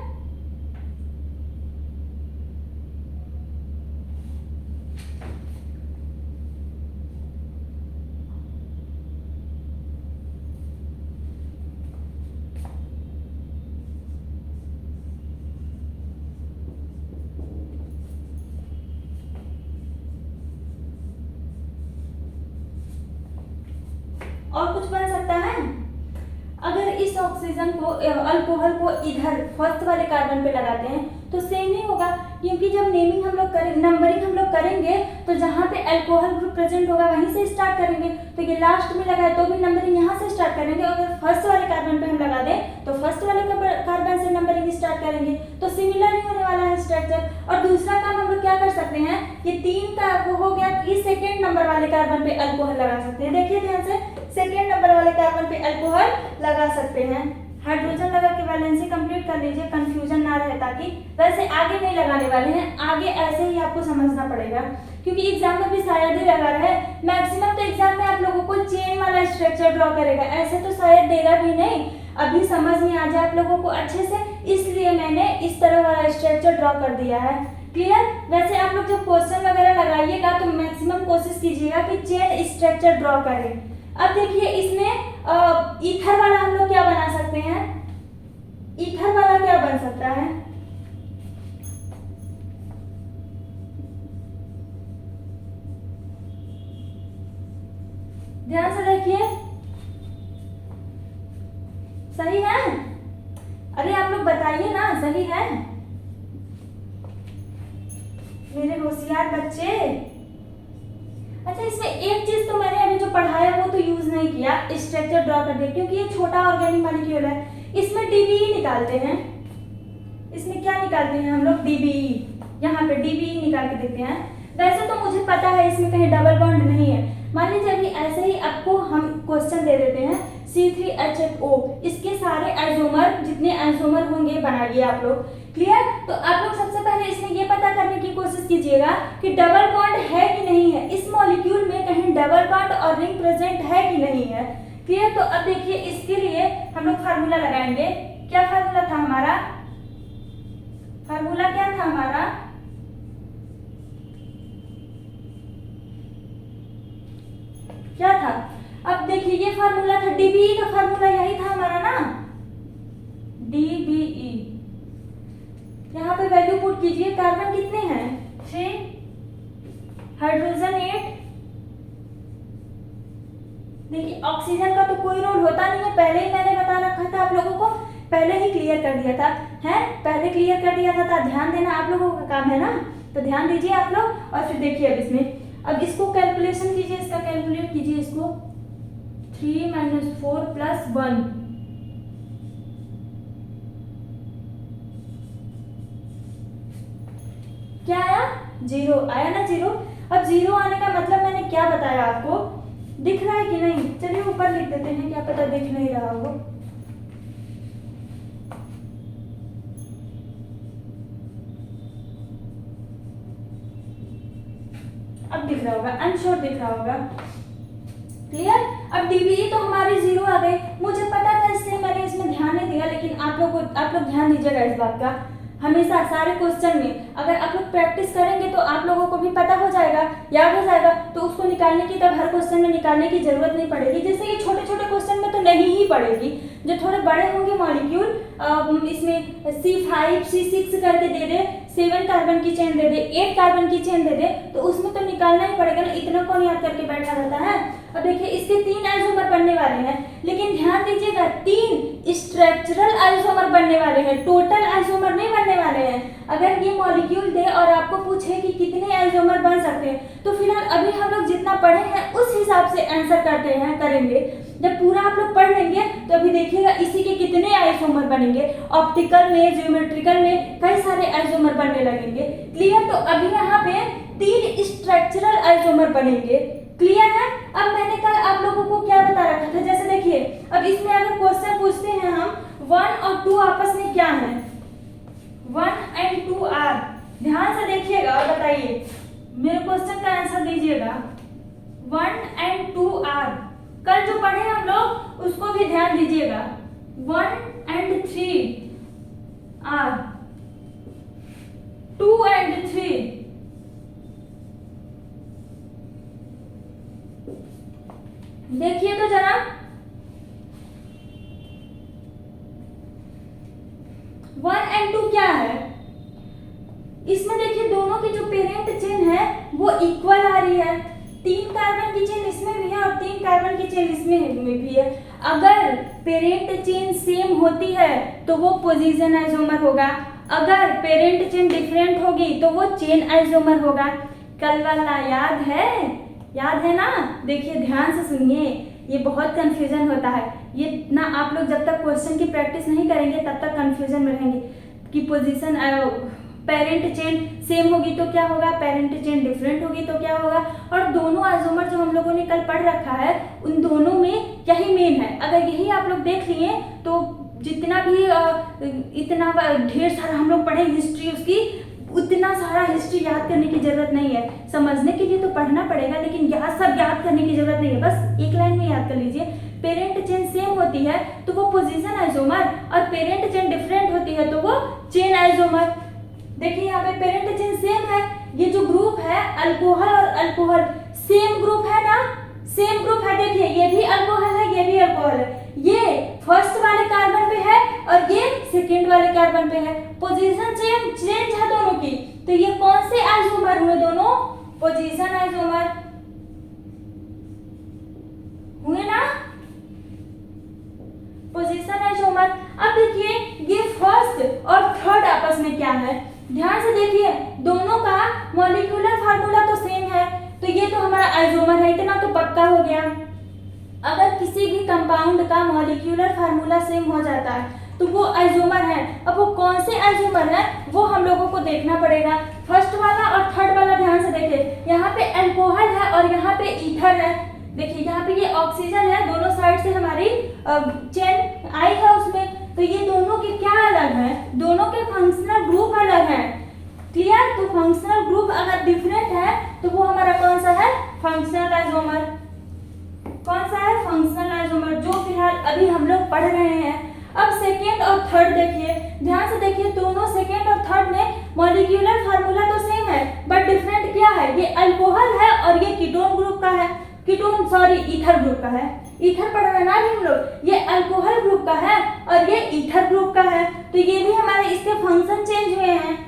और कुछ बन सकता है। अगर इस ऑक्सीजन को अल्कोहल को इधर फर्स्ट वाले कार्बन पे लगाते हैं तो सेम ही होगा, क्योंकि जब नेमिंग हम लोग करेंगे, नंबरिंग हम लोग करेंगे तो जहाँ पे अल्कोहल ग्रुप प्रेजेंट होगा वहीं से स्टार्ट करेंगे। तो ये लास्ट में लगाए तो भी नंबरिंग यहाँ से स्टार्ट करेंगे। अगर फर्स्ट वाले कार्बन पे हम लगा दें तो फर्स्ट वाले कार्बन से नंबरिंग स्टार्ट करेंगे। तो सिमिलर ही होने वाला है स्ट्रक्चर। और दूसरा काम हम लोग क्या कर सकते हैं, ये 3 का वो हो गया कि सेकेंड नंबर वाले कार्बन पे अल्कोहल लगा सकते हैं। देखिए ध्यान से, सेकेंड नंबर वाले कार्बन पे अल्कोहल लगा सकते हैं। हाइड्रोजन लगा के वैलेंसी कंप्लीट कर लीजिए, कंफ्यूजन ना रहे। ताकि वैसे आगे नहीं लगाने वाले हैं, आगे ऐसे ही आपको समझना पड़ेगा, क्योंकि एग्जाम में भी शायद ही लगा रहा है। मैक्सिमम तो एग्जाम में आप लोगों को चेन वाला स्ट्रक्चर ड्रॉ करेगा, ऐसे तो शायद देगा भी नहीं। अभी समझ में आ जाए आप लोगों को अच्छे से, इसलिए मैंने इस तरह वाला स्ट्रक्चर ड्रॉ कर दिया है। क्लियर। वैसे आप लोग जब क्वेश्चन वगैरह लगाइएगा तो मैक्सिमम कोशिश कीजिएगा कि चेन स्ट्रक्चर ड्रॉ करें। अब देखिए इसमें ईथर वाला हम लोग क्या बना सकते हैं। ईथर वाला क्या बन सकता है। ध्यान से देखिए, सही है। अरे आप लोग बताइए ना, सही है मेरे होशियार बच्चे। अच्छा, इसमें एक चीज तो मैंने अभी जो पढ़ाया वो तो यूज नहीं किया, स्ट्रक्चर ड्रॉ कर दिया, क्योंकि ये छोटा ऑर्गेनिक मॉलिक्यूल है। इसमें डीबीई निकालते हैं, इसमें क्या निकालते हैं हम लोग, डीबीई, यहाँ पे डीबीई निकाल के देखते हैं। वैसे तो मुझे पता है इसमें कहीं डबल बॉन्ड नहीं है। मान लीजिए अभी ऐसे ही आपको हम क्वेश्चन दे देते हैं C3H8O, इसके सारे आइसोमर, जितने आइसोमर होंगे बनाइए आप लोग। क्लियर? तो आप लोग सबसे पहले इसमें ये पता करने की कोशिश कीजिएगा कि डबल बॉन्ड है कि नहीं है, इस मॉलिक्यूल में कहीं डबल बॉन्ड और रिंग प्रेजेंट है कि नहीं है। क्लियर? तो अब देखिए इसके लिए हम लोग फार्मूला लगाएंगे। क्या फार्मूला था हमारा? फार्मूला क्या था हमारा? क्या था? अब देखिए ये फार्मूला था, डीबीई का फार्मूला यही था हमारा ना, डीबीई। यहाँ पे वैल्यू पुट कीजिए। कार्बन कितने हैं? 6, हाइड्रोजन 8। देखिए ऑक्सीजन का तो कोई रोल होता नहीं है, पहले ही मैंने बता रखा था आप लोगों को, पहले ही क्लियर कर दिया था, है पहले क्लियर कर दिया था। ध्यान देना आप लोगों का काम है ना, तो ध्यान दीजिए आप लोग। और फिर देखिए अब इसमें, अब इसको कैलकुलेशन कीजिए, इसका कैलकुलेट कीजिए इसको। 3 - 4 + 1, क्या आया? 0 आया ना, 0। अब 0 आने का मतलब मैंने क्या बताया आपको, दिख रहा है कि नहीं? चलिए ऊपर लिख देते हैं, क्या पता दिख नहीं रहा हो। अब दिख रहा होगा, अनश्योर दिख रहा होगा। क्लियर? अब डीबीई तो हमारी 0 आ गई, मुझे पता था इसलिए मैंने इसमें ध्यान नहीं दिया, लेकिन आप लोग ध्यान दीजिएगा इस बात का। हमेशा सारे क्वेश्चन में अगर आप लोग प्रैक्टिस करेंगे तो आप लोगों को भी पता हो जाएगा, याद हो जाएगा, तो उसको निकालने की तब हर क्वेश्चन में निकालने की जरूरत नहीं पड़ेगी। जैसे कि छोटे छोटे क्वेश्चन में तो नहीं ही पड़ेगी, जो थोड़े बड़े होंगे मॉलिक्यूल, इसमें C5 C6 करके दे दे, 7 कार्बन की चेन दे दे, 8 कार्बन की चेन दे दे, तो उसमें तो निकालना ही पड़ेगा ना, इतना कौन याद करके बैठा रहता है। अब देखिए इसके 3 आइसोमर बनने वाले हैं, लेकिन ध्यान दीजिएगा 3 स्ट्रक्चरल आइसोमर बनने वाले हैं, टोटल आइसोमर नहीं बनने वाले हैं। अगर ये मॉलिक्यूल दे और आपको पूछे कि कितने आइसोमर बन सकते हैं, तो फिलहाल अभी हम लोग जितना पढ़े हैं उस हिसाब से आंसर करेंगे। जब पूरा आप लोग पढ़ लेंगे तो अभी देखिएगा इसी के कितने आइसोमर बनेंगे, ऑप्टिकल में, ज्योमेट्रिकल में कई सारे आइसोमर बनने लगेंगे। क्लियर? तो अभी यहाँ पे 3 स्ट्रक्चरल आइसोमर बनेंगे। क्लियर है? अब मैंने कल आप लोगों को क्या बता रखा था, जैसे देखिए अब इसमें अगर क्वेश्चन पूछते हैं हम 1 और 2 आपस में क्या है, 1 and 2 आर, ध्यान से देखिएगा और बताइए, मेरे क्वेश्चन का आंसर दीजिएगा। 1 and 2 आर, कल जो पढ़े हम लोग उसको भी ध्यान दीजिएगा। 1 and 3 आर, 2 and 3, देखिए तो जरा, 1 and 2 क्या है? इसमें देखिए दोनों की जो पेरेंट चेन है वो इक्वल आ रही है, 3 कार्बन की चेन इसमें भी है और 3 कार्बन की चेन इसमें भी है। अगर पेरेंट चेन सेम होती है तो वो पोजीशन आइसोमर होगा, अगर पेरेंट चेन डिफरेंट होगी तो वो चेन आइसोमर होगा। कल वाला याद है ना? देखिए ध्यान से सुनिए, ये बहुत कंफ्यूजन होता है, ये ना आप लोग जब तक क्वेश्चन की प्रैक्टिस नहीं करेंगे तब तक कंफ्यूजन में रहेंगे कि पोजीशन, पेरेंट चेन सेम होगी तो क्या होगा, पेरेंट चेन डिफरेंट होगी तो क्या होगा। और दोनों आइसोमर जो हम लोगों ने कल पढ़ रखा है उन दोनों में यही मेन है। अगर यही आप लोग देख लिए तो जितना भी इतना ढेर सारा हम लोग पढ़े हिस्ट्री, उसकी उतना सारा हिस्ट्री याद करने की जरूरत नहीं है। समझने के लिए तो पढ़ना पड़ेगा, लेकिन सब याद करने की जरूरत नहीं है, बस एक लाइन में याद कर लीजिए। पेरेंट चेन सेम होती है तो वो पोजीशन आइसोमर, और पेरेंट चेन डिफरेंट होती है तो वो चेन आइसोमर। देखिए यहाँ पे पेरेंट चेन सेम है, ये जो ग्रुप है अल्कोहल और अल्कोहल सेम ग्रुप है ना, सेम ग्रुप है। देखिए ये भी अल्कोहल है, ये भी अल्कोहल है, ये फर्स्ट वाले कार्बन पे है और ये सेकंड वाले कार्बन पे है, पोजीशन चेंज है दोनों की। तो ये कौन से आइसोमर हुए? दोनों पोजीशन आइसोमर हुए ना, पोजीशन आइसोमर। अब देखिए ये फर्स्ट और थर्ड आपस में क्या है, ध्यान से देखिए, दोनों का मॉलिक्यूलर फार्मूला तो सेम है, तो ये तो हमारा आइसोमर है, इतना तो पक्का हो गया। अगर किसी भी कंपाउंड का मॉलिक्यूलर फार्मूला सेम हो जाता है तो वो आइसोमर है। अब वो कौन से आइसोमर है वो हम लोगों को देखना पड़ेगा। फर्स्ट वाला और थर्ड वाला ध्यान से देखिए, यहाँ पे अल्कोहल है और यहाँ पे ईथर है। देखिए यहाँ पे ये ऑक्सीजन है, दोनों साइड से हमारी चेन आई है उसमें, तो ये दोनों के क्या अलग है, दोनों के फंक्शनल ग्रुप अलग है। क्लियर? तो फंक्शनल ग्रुप अगर डिफरेंट है तो वो हमारा कौन सा है, फंक्शनल आइसोमर। कौन सा है, फंक्शनल आइसोमर, जो फिलहाल अभी हम लोग पढ़ रहे हैं। अब सेकेंड और थर्ड देखिए, ध्यान से देखिए, दोनों सेकेंड और थर्ड में मॉलिक्यूलर फार्मूला तो सेम है बट डिफरेंट क्या है, ये अल्कोहल है और ये कीटोन ग्रुप का है, कीटोन सॉरी ईथर ग्रुप का है। ईथर पढ़ रहे ना अभी हम लोग, ये अल्कोहल ग्रुप का है और ये ईथर ग्रुप का है। तो ये भी हमारे इसके फंक्शन चेंज हुए हैं,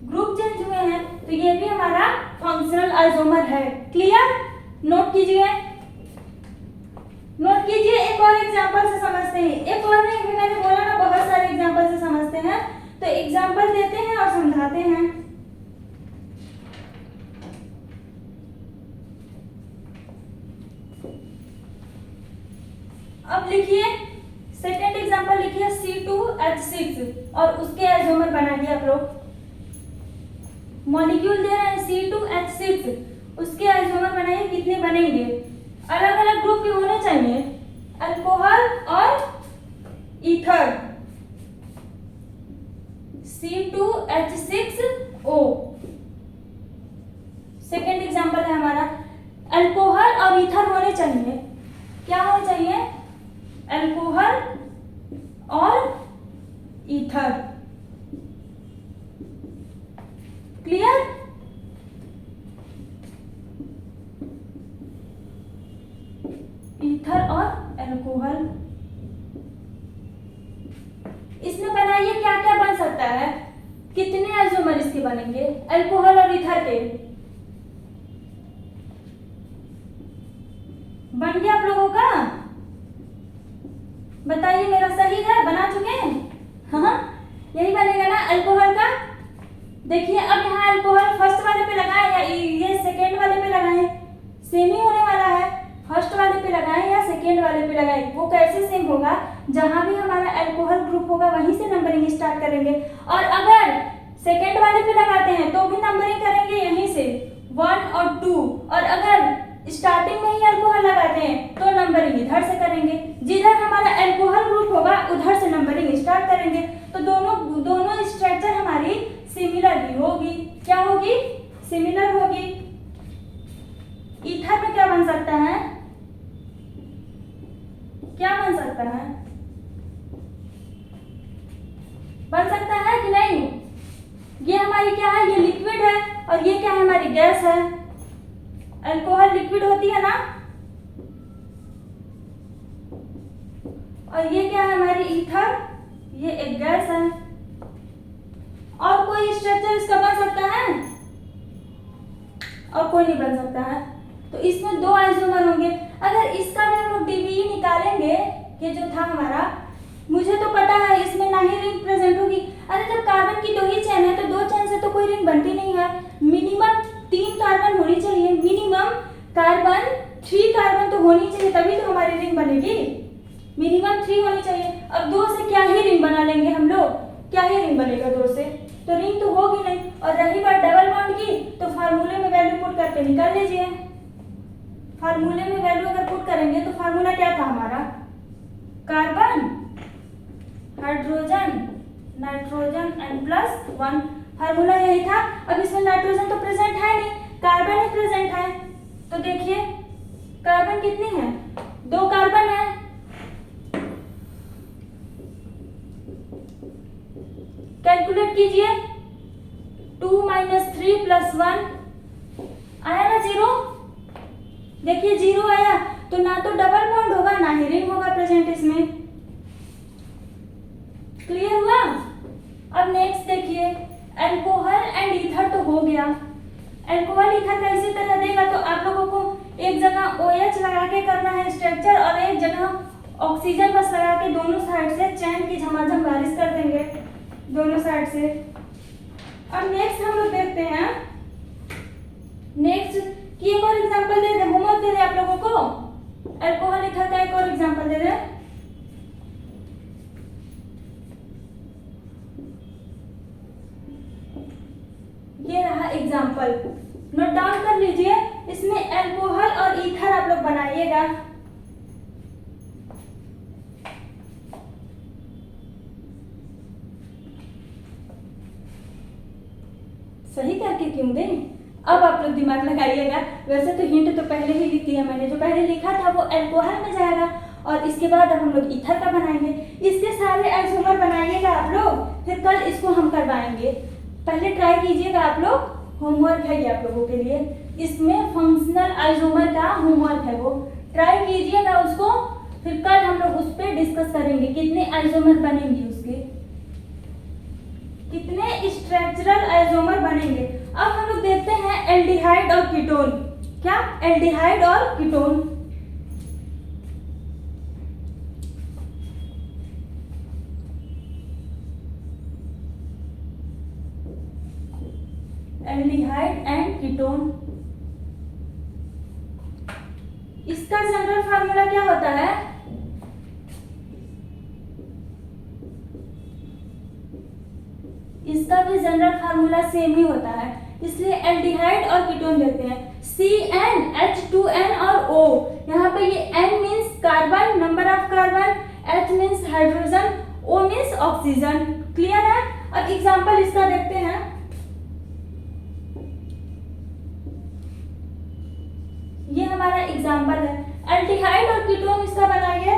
ग्रुप चेंज हुए हैं, तो ये भी हमारा फंक्शनल आइसोमर है। क्लियर? नोट कीजिए, नोट कीजिए। एक और एग्जांपल से समझते हैं, एक और नहीं, भी मैंने बोला ना बहुत सारे एग्जांपल से समझते हैं, तो एग्जांपल देते हैं और समझाते हैं। अब लिखिए सेकंड एग्जांपल लिखिए, C2H6 और उसके आइसोमर बनाइए आप लोग। मॉलिक्यूल दे रहे हैं C2H6, उसके आइसोमर बनाइए, कितने बनेंगे, अलग अलग ग्रुप के होने चाहिए, अल्कोहल और ईथर। C2H6O सेकेंड एग्जांपल है हमारा, अल्कोहल और ईथर होने चाहिए, क्या होने चाहिए, अल्कोहल और ईथर। क्लियर? ईथर और अल्कोहल, इसमें बनाइए क्या क्या बन सकता है, कितने आइसोमर इसके बनेंगे, अल्कोहल और ईथर के। बन गया आप लोगों का? बताइए मेरा सही है, बना चुके हैं? हाँ यही बनेगा ना अल्कोहल का। देखिए अब यहाँ अल्कोहल फर्स्ट वाले पे लगाए या ये सेकेंड वाले पे लगाए, सेम ही होने वाला है, फर्स्ट वाले पे लगाए या सेकेंड वाले पे लगाए, वो कैसे सेम होगा, जहां भी हमारा अल्कोहल ग्रुप होगा वहीं से नंबरिंग स्टार्ट करेंगे, और अगर सेकेंड वाले पे लगाते हैं तो भी नंबरिंग करेंगे यहीं से 1 और 2, और अगर स्टार्टिंग में ही अल्कोहल लगाते हैं तो नंबरिंग इधर से करेंगे, जिधर हमारा अल्कोहल ग्रुप होगा उधर से नंबरिंग स्टार्ट करेंगे। तो दोनों स्ट्रक्चर हमारी सिमिलर ही होगी। क्या होगी? सिमिलर होगी। ईथर में क्या बन सकता है, क्या बन सकता है, बन सकता है कि नहीं? ये हमारी क्या है, ये लिक्विड है और ये क्या है, हमारी गैस है। अल्कोहल लिक्विड होती है ना, और ये क्या है हमारी ईथर, ये एक गैस है। और कोई स्ट्रक्चर इसका बन सकता है? और कोई नहीं बन सकता है। तो इसमें 2 आइसोमर होंगे। अगर इसका भी हम लोग डीबीई निकालेंगे, ये जो था हमारा, मुझे तो पता है इसमें ना ही रिंग प्रेजेंट होगी। अरे जब कार्बन की 2 ही चेन है तो 2 चेन से तो कोई रिंग बनती नहीं है, मिनिमम 3 कार्बन होनी चाहिए, मिनिमम कार्बन 3 कार्बन तो होनी चाहिए, तभी तो हमारी रिंग बनेगी, मिनिमम 3 होनी चाहिए। अब 2 से क्या ही रिंग बना लेंगे हम लोग, क्या ही रिंग बनेगा 2 से, तो रिंग तो होगी नहीं। और रही बात डबल बॉन्ड की, तो फार्मूले में वैल्यू पुट करके निकाल लीजिए। फार्मूले में वैल्यू अगर पुट करेंगे तो फार्मूला क्या था हमारा, carbon, hydrogen, nitrogen and +1, formula यही था। अब इसमें नाइट्रोजन तो प्रेजेंट है नहीं, कार्बन ही प्रेजेंट है, तो देखिए कार्बन कितनी है, 2 कार्बन है। कैलकुलेट कीजिए, 2 - 3 + 1 आया ना 0, देखिए 0 आया, तो ना तो डबल बॉन्ड होगा ना ही रिंग होगा प्रेजेंट इसमें। क्लियर हुआ? अब नेक्स्ट देखिए, अल्कोहल एंड ईथर तो हो गया। अल्कोहल ईथर का इसी तरह देगा तो आप लोगों को एक जगह OH लगा के करना है स्ट्रक्चर, और एक जगह ऑक्सीजन बस लगा के दोनों साइड से चैन की झमाझम बारिश कर देंगे दोनों साइड से। अब नेक्स्ट हम लोग देखते हैं, नेक्स्ट की एक और एग्जांपल दे दे, होमवर्क दे दे आप लोगों को। अल्कोहल ईथर का एक और एग्जांपल दे दें। ये रहा एग्जांपल, नोट डाउन कर लीजिए। इसमें अल्कोहल और ईथर आप लोग बनाइएगा। सही करके क्यों दें? अब आप लोग दिमाग लगाइएगा। वैसे तो हिंट तो पहले ही लिख दिया मैंने, जो पहले लिखा था वो अल्कोहल में जाएगा और इसके बाद अब हम लोग ईथर का बनाएंगे। इसके सारे आइसोमर बनाइएगा आप लोग, फिर कल इसको हम करवाएंगे। पहले ट्राई कीजिएगा आप लोग, होमवर्क है ये आप लोगों के लिए। इसमें फंक्शनल आइसोमर का होमवर्क है, वो ट्राई कीजिएगा उसको, फिर कल हम लोग उस पर डिस्कस करेंगे कितने आइसोमर बनेंगे, उसके कितने स्ट्रक्चरल आइसोमर बनेंगे। अब हम लोग देखते हैं एल्डिहाइड और कीटोन। क्या? एल्डिहाइड और कीटोन। एल्डिहाइड एंड कीटोन, इसका जनरल फार्मूला क्या होता है? इसका भी जनरल फार्मूला सेम ही होता है, इसलिए एल्डिहाइड और कीटोन देते हैं CnH2n और O। यहाँ पे ये N means carbon, number of carbon, H means hydrogen, O means oxygen. Clear है? अब एग्जांपल इसका देखते हैं। ये हमारा एग्जांपल है, एल्डिहाइड और कीटोन इसका बनाइए।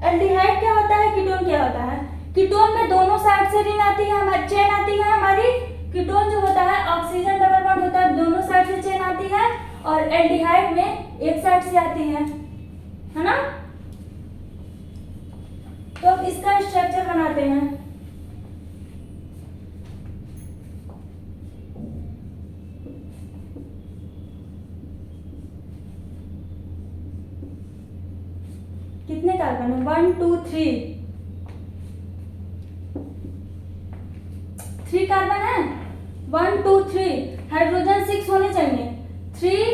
एल्डिहाइड क्या होता है, कीटोन क्या होता है? कीटोन में दोनों साइड से रिंग आती है, हमारी चेन आती है हमारी। कीटोन जो होता है ऑक्सीजन डबल बॉन्ड होता है, दोनों साइड से चेन आती है, और एल्डिहाइड में एक साइड से आती है ना। तो अब इसका स्ट्रक्चर बनाते हैं। कितने कार्बन है? 1 2 3 कार्बन है। 1 2 3 हाइड्रोजन 6 होने चाहिए। 3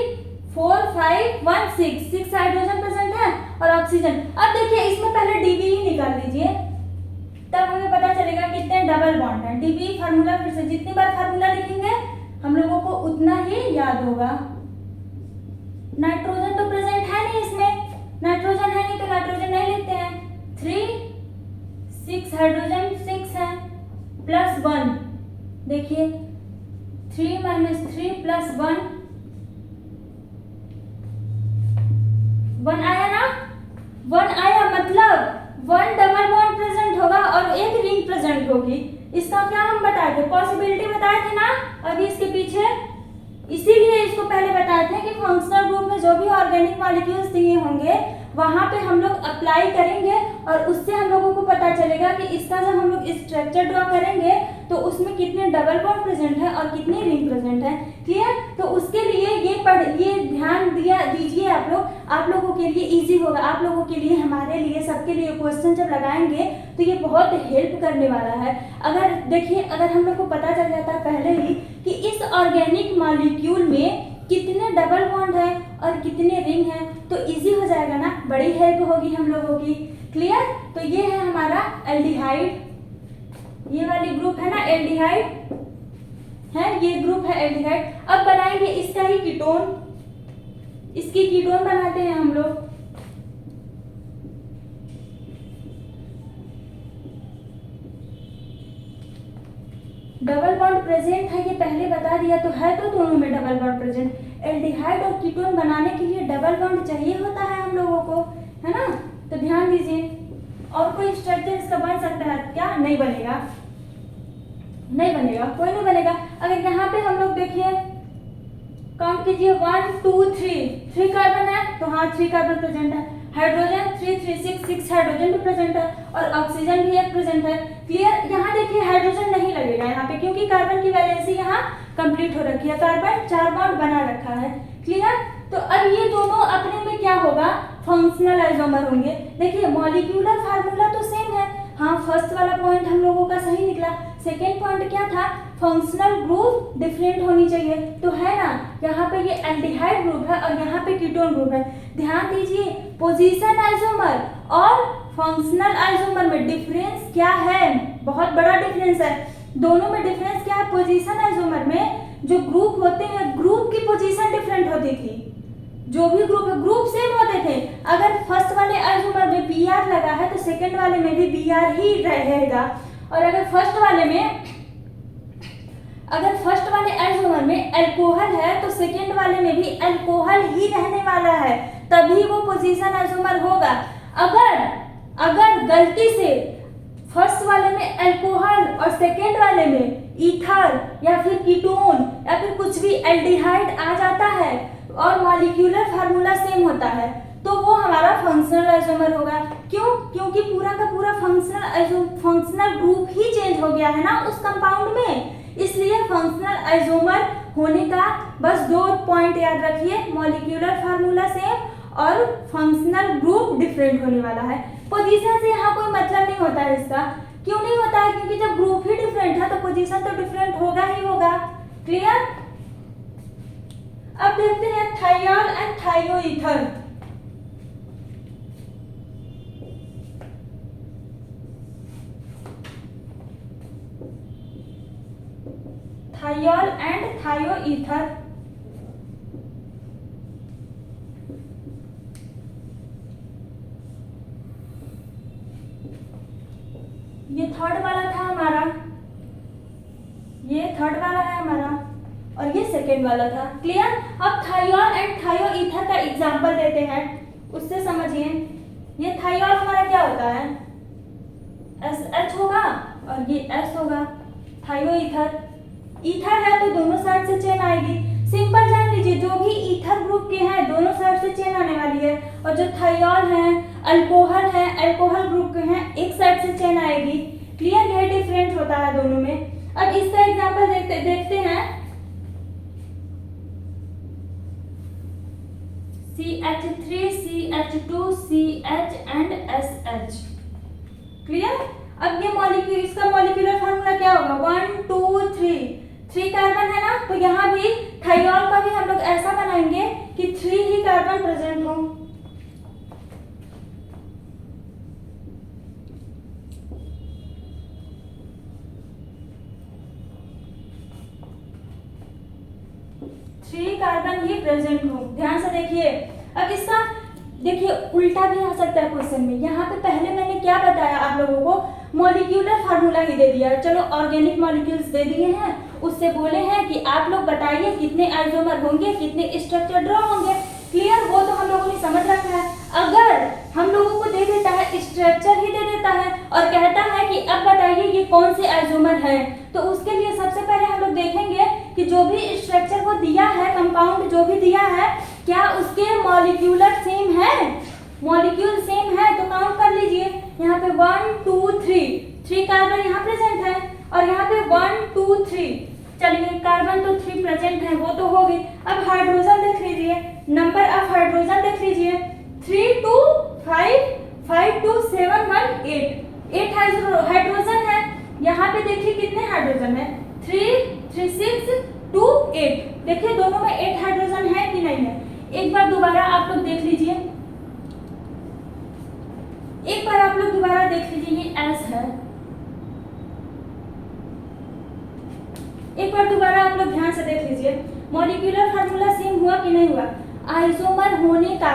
4 5 1 6 हाइड्रोजन प्रेजेंट है और ऑक्सीजन। अब देखिए इसमें पहले डीबी ही निकाल लीजिए, तब हमें पता चलेगा कितने डबल बॉन्ड है। डीबी फार्मूला फिर से जितनी बार फार्मूला लिखेंगे हम लोगों को उतना ही याद होगा। नाइट्रोजन तो प्रेजेंट है नहीं इसमें, नाइट्रोजन है नहीं तो नाइट्रोजन नहीं लिखते हैं। 3 6 हाइड्रोजन 6 है प्लस 1, देखिए 3 - 3 प्लस 1 आया ना। 1 आया मतलब 1 डबल बॉन्ड प्रेजेंट होगा और एक रिंग प्रेजेंट होगी। इसका क्या हम बताए थे? पॉसिबिलिटी बताए थे ना अभी इसके पीछे। इसीलिए इसको पहले बताए थे कि फंक्शनल ग्रुप में जो भी ऑर्गेनिक मॉलिक्यूल्स दिए होंगे वहां पे हम लोग अप्लाई करेंगे और उससे हम लोगों को पता चलेगा कि इसका जब हम लोग स्ट्रक्चर ड्रॉ करेंगे तो उसमें कितने डबल बॉन्ड प्रेजेंट है और कितने रिंग प्रेजेंट है। क्लियर? तो उसके लिए ये ध्यान दीजिए आप लोगों के लिए इजी होगा। आप लोगों के लिए, हमारे लिए, सबके लिए क्वेश्चन जब लगाएंगे तो ये बहुत हेल्प करने वाला है। अगर देखिए, अगर हम लोग को पता चल जाता है पहले ही कि इस ऑर्गेनिक मॉलिक्यूल में कितने डबल बॉन्ड है और कितने रिंग है तो इजी हो जाएगा ना, बड़ी हेल्प होगी हम लोगों की। क्लियर? तो ये है हमारा एल्डिहाइड, ये वाली ग्रुप है ना एल्डिहाइड है, ये ग्रुप है एल्डिहाइड। अब बनाएंगे इसका ही कीटोन, इसकी कीटोन बनाते हैं हम लोग। डबल बॉन्ड प्रेजेंट है ये पहले बता दिया, तो है तो दोनों में डबल बॉन्ड प्रेजेंट। एल्डिहाइड और कीटोन बनाने के लिए डबल बॉन्ड चाहिए होता है हम लोगों को, है ना। तो ध्यान दीजिए, और कोई स्ट्रक्चर इसका बन सकता है क्या? नहीं बनेगा, नहीं बनेगा, कोई नहीं बनेगा। अगर यहाँ पे हम लोग देखिए, काउंट कीजिए 1 2 3 कार्बन है तो हाँ 3 कार्बन प्रेजेंट है। हाइड्रोजन 3 3 6 हाइड्रोजन भी प्रेजेंट है और ऑक्सीजन भी एक प्रेजेंट है। क्लियर? यहाँ देखिए हाइड्रोजन नहीं लगेगा यहाँ पे, क्योंकि कार्बन की वैलेंसी यहाँ कंप्लीट हो रखी है, कार्बन 4 बॉन्ड बना रखा है। क्लियर? तो अब ये दोनों अपने में क्या होगा? फंक्शनल आइसोमर होंगे। देखिए मॉलिक्यूलर फार्मूला तो सेम है, हाँ फर्स्ट वाला पॉइंट हम लोगों का सही निकला। सेकेंड पॉइंट क्या था, फंक्शनल ग्रुप डिफरेंट होनी चाहिए, तो है ना, यहाँ पे ये एल्डिहाइड ग्रुप है और यहाँ पे कीटोन ग्रुप है। ध्यान दीजिए, पोजीशन आइसोमर और फंक्शनल आइसोमर में डिफरेंस क्या है, बहुत बड़ा डिफरेंस है। दोनों में डिफरेंस क्या है, पोजीशन आइसोमर में जो ग्रुप होते हैं, ग्रुप की पोजीशन डिफरेंट होती थी, जो भी ग्रुप है ग्रुप सेम होते थे। अगर फर्स्ट वाले आइसोमर में Br लगा है तो सेकंड वाले में भी Br ही रहेगा, और अगर फर्स्ट वाले आइसोमर में अल्कोहल है तो सेकंड वाले में भी अल्कोहल ही रहने वाला है, तभी वो पोजीशन आइसोमर होगा। अगर गलती से फर्स्ट वाले में अल्कोहल और सेकंड वाले में ईथर या फिर कीटोन या फिर कुछ भी एल्डिहाइड आ जाता है और मॉलिक्यूलर फार्मूला सेम होता है, तो वो हमारा फंक्शनल आइसोमर होगा। क्यों? क्योंकि पूरा का पूरा फंक्शनल ग्रुप ही चेंज हो गया है ना उस कंपाउंड में, इसलिए फंक्शनल आइसोमर होने का बस 2 पॉइंट याद रखिए, मॉलिक्यूलर फार्मूला सेम और फंक्शनल ग्रुप डिफरेंट होने वाला है। पोजीशन से यहाँ कोई मतलब नहीं होता है इसका। क्यों नहीं होता है? क्योंकि जब ग्रुप ही डिफरेंट है तो पोजीशन तो डिफरेंट होगा ही होगा। क्लियर? अब देखते हैं थाइयाल एंड थायोईथर। थाइयाल एंड थायोईथर, ये थर्ड वाला था हमारा, ये थर्ड वाला है हमारा और ये सेकेंड वाला था। क्लियर? अब थाइयाल एंड थायोईथर का एग्जांपल देते हैं, उससे समझिए। ये थाइयाल हमारा क्या होता है, SH होगा और ये S होगा। थायोईथर, ईथर है तो दोनों साइड से चेन आएगी। सिंपल जान लीजिए, जो भी ईथर ग्रुप के हैं दोनों साइड से चेन आने वाली है, और जो थाइयाल है, अल्कोहल है, अल्कोहल ग्रुप के हैं, एक साइड से चेन आएगी। क्लियर? ये डिफरेंट होता है दोनों में। अब इसका एग्जांपल देखते हैं। CH3, CH2, CH and SH। Clear? अब ये मॉलिक्यूल, इसका मॉलिक्यूलर फार्मूला क्या होगा, 1 2 3 कार्बन है ना, तो यहाँ भी थाइयाल का भी हम लोग ऐसा बनाएंगे कि 3 ही कार्बन प्रेजेंट हो। कार्बन ही प्रेजेंट हो। ध्यान से देखिए। अब इसका देखिए उल्टा भी आ सकता है क्वेश्चन में। यहाँ पे पहले मैंने क्या बताया आप लोगों को, मॉलिक्यूलर फार्मूला ही दे दिया। चलो ऑर्गेनिक मॉलिक्यूल्स दे दिए हैं, उससे बोले हैं कि आप लोग बताइए कितने आइसोमर होंगे, कितने स्ट्रक्चर ड्रॉ होंगे। क्लियर? वो तो हम लोगों ने समझ रखा है। अगर हम लोगों को दे देता है, स्ट्रक्चर ही दे देता है और कहता है कि अब बताइए ये कौन से आइसोमर है, तो उसके लिए सबसे पहले हम लोग देखेंगे कि जो भी स्ट्रक्चर वो दिया है, कंपाउंड जो भी दिया है, क्या उसके मॉलिक्यूलर सेम है। मॉलिक्यूल सेम है तो काउंट कर लीजिए। यहाँ पे 1 2 3 कार्बन यहाँ प्रेजेंट है और यहाँ पे 1 2 3। चलिए कार्बन तो 3 प्रेजेंट है, वो तो हो गई। अब हाइड्रोजन देख लीजिए, नंबर ऑफ हाइड्रोजन देख लीजिए, 3 2 5 5 2 7 1 8 हाइड्रोजन है। यहाँ पे देखिए कितने हाइड्रोजन है, 3 3 6 2 8। देखिए दोनों में 8 हाइड्रोजन है कि नहीं है। एक बार दोबारा आप लोग देख लीजिए, एक बार आप लोग दोबारा देख लीजिए, ये S है। एक बार दोबारा आप लोग ध्यान से देख लीजिए, मॉलिक्यूलर फार्मूला सेम हुआ कि नहीं हुआ। आइसोमर होने का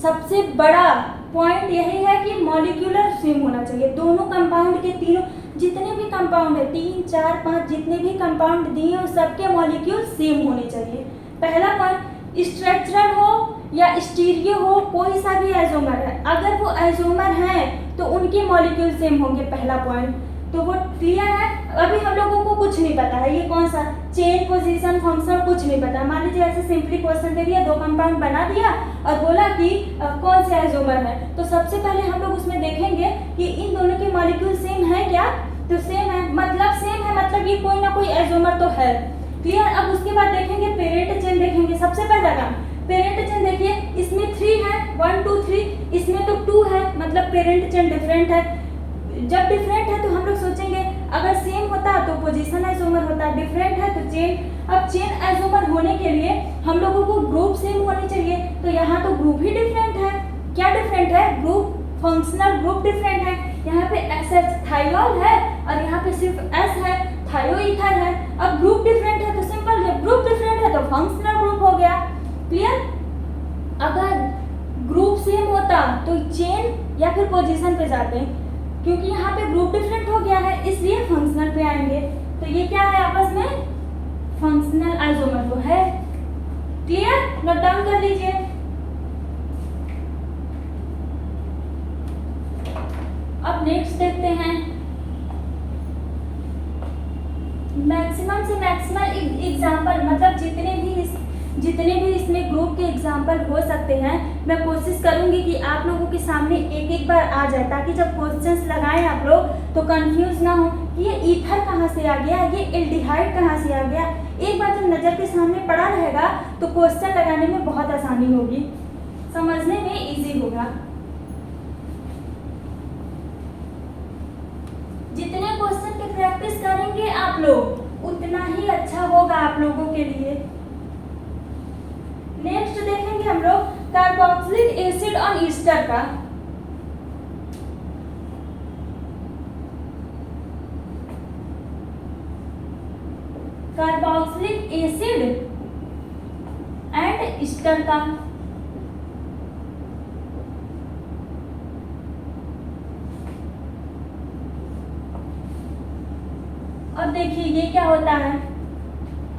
सबसे बड़ा पॉइंट यही है कि मॉलिक्यूलर सेम होना चाहिए। दोनों कंपाउंड के, तीनों जितने भी कंपाउंड है, 3 4 5 जितने भी कंपाउंड दिए हैं सबके मॉलिक्यूल सेम होने चाहिए। पहला पॉइंट, स्ट्रक्चरल हो या स्टीरियो हो, कोई सा भी आइसोमर है, अगर वो आइसोमर है तो उनके मॉलिक्यूल सेम होंगे। पहला पॉइंट तो वो क्लियर है। अभी हम लोगों को कुछ नहीं पता है ये कौन सा चेन, पोजीशन, फंक्शन कुछ नहीं पता। मान लीजिए ऐसे सिंपली क्वेश्चन दे दिया, 2 कंपाउंड बना दिया और बोला कि कौन से आइसोमर है, तो सबसे पहले हम लोग उसमें देखेंगे कि इन दोनों के मॉलिक्यूल सेम है क्या, तो सेम है, मतलब सेम है, मतलब ये कोई ना कोई आइसोमर तो है। क्लियर? अब उसके बाद देखेंगे पेरेंट चेन देखेंगे। सबसे पहला काम पेरेंट चेन देखिए, इसमें 3 है, 1 2 3, इसमें तो 2 है, मतलब पेरेंट चेन डिफरेंट है। जब डिफरेंट है तो हम लोग सोचेंगे अगर सेम होता तो पोजीशन आइसोमर होता, डिफरेंट है तो चेन। अब चेन आइसोमर होने के लिए हम लोगों को ग्रुप सेम होने चाहिए, तो यहाँ तो ग्रुप ही डिफरेंट है। क्या डिफरेंट है? ग्रुप, फंक्शनल ग्रुप डिफरेंट है। यहाँ पे एसएच थाइयोल है और यहाँ पे सिर्फ एस है, थायोईथर है। अब ग्रुप डिफरेंट है तो सिंपल, जब ग्रुप डिफरेंट है तो फंक्शनल ग्रुप हो गया। क्लियर? अगर ग्रुप सेम होता तो चेन या फिर पोजीशन पे जाते, क्योंकि यहाँ पे ग्रुप डिफरेंट हो गया है इसलिए फंक्शनल पे आएंगे। तो ये क्या है आपस में? फंक्शनल आइसोमर तो है। क्लियर? नोट डाउन कर लीजिए। अब नेक्स्ट देखते हैं, मैक्सिमम से मैक्सिमम एग्जाम्पल, मतलब जितने भी इसमें ग्रुप के एग्जाम्पल हो सकते हैं, मैं कोशिश करूंगी कि आप लोगों के सामने एक एक बार आ जाए, ताकि जब क्वेश्चंस लगाएं आप लोग तो कंफ्यूज ना हो कि ये ईथर कहाँ से आ गया, ये एल्डिहाइड कहाँ से आ गया। एक बार जब नज़र के सामने पड़ा रहेगा तो क्वेश्चन लगाने में बहुत आसानी होगी, समझने में ईजी होगा। जितने क्वेश्चन की प्रैक्टिस करेंगे आप लोग उतना ही अच्छा होगा आप लोगों के लिए। नेक्स्ट देखेंगे हम लोग कार्बोक्सिलिक एसिड और ईस्टर का। कार्बोक्सिलिक एसिड एंड ईस्टर का। अब देखिए ये क्या होता है,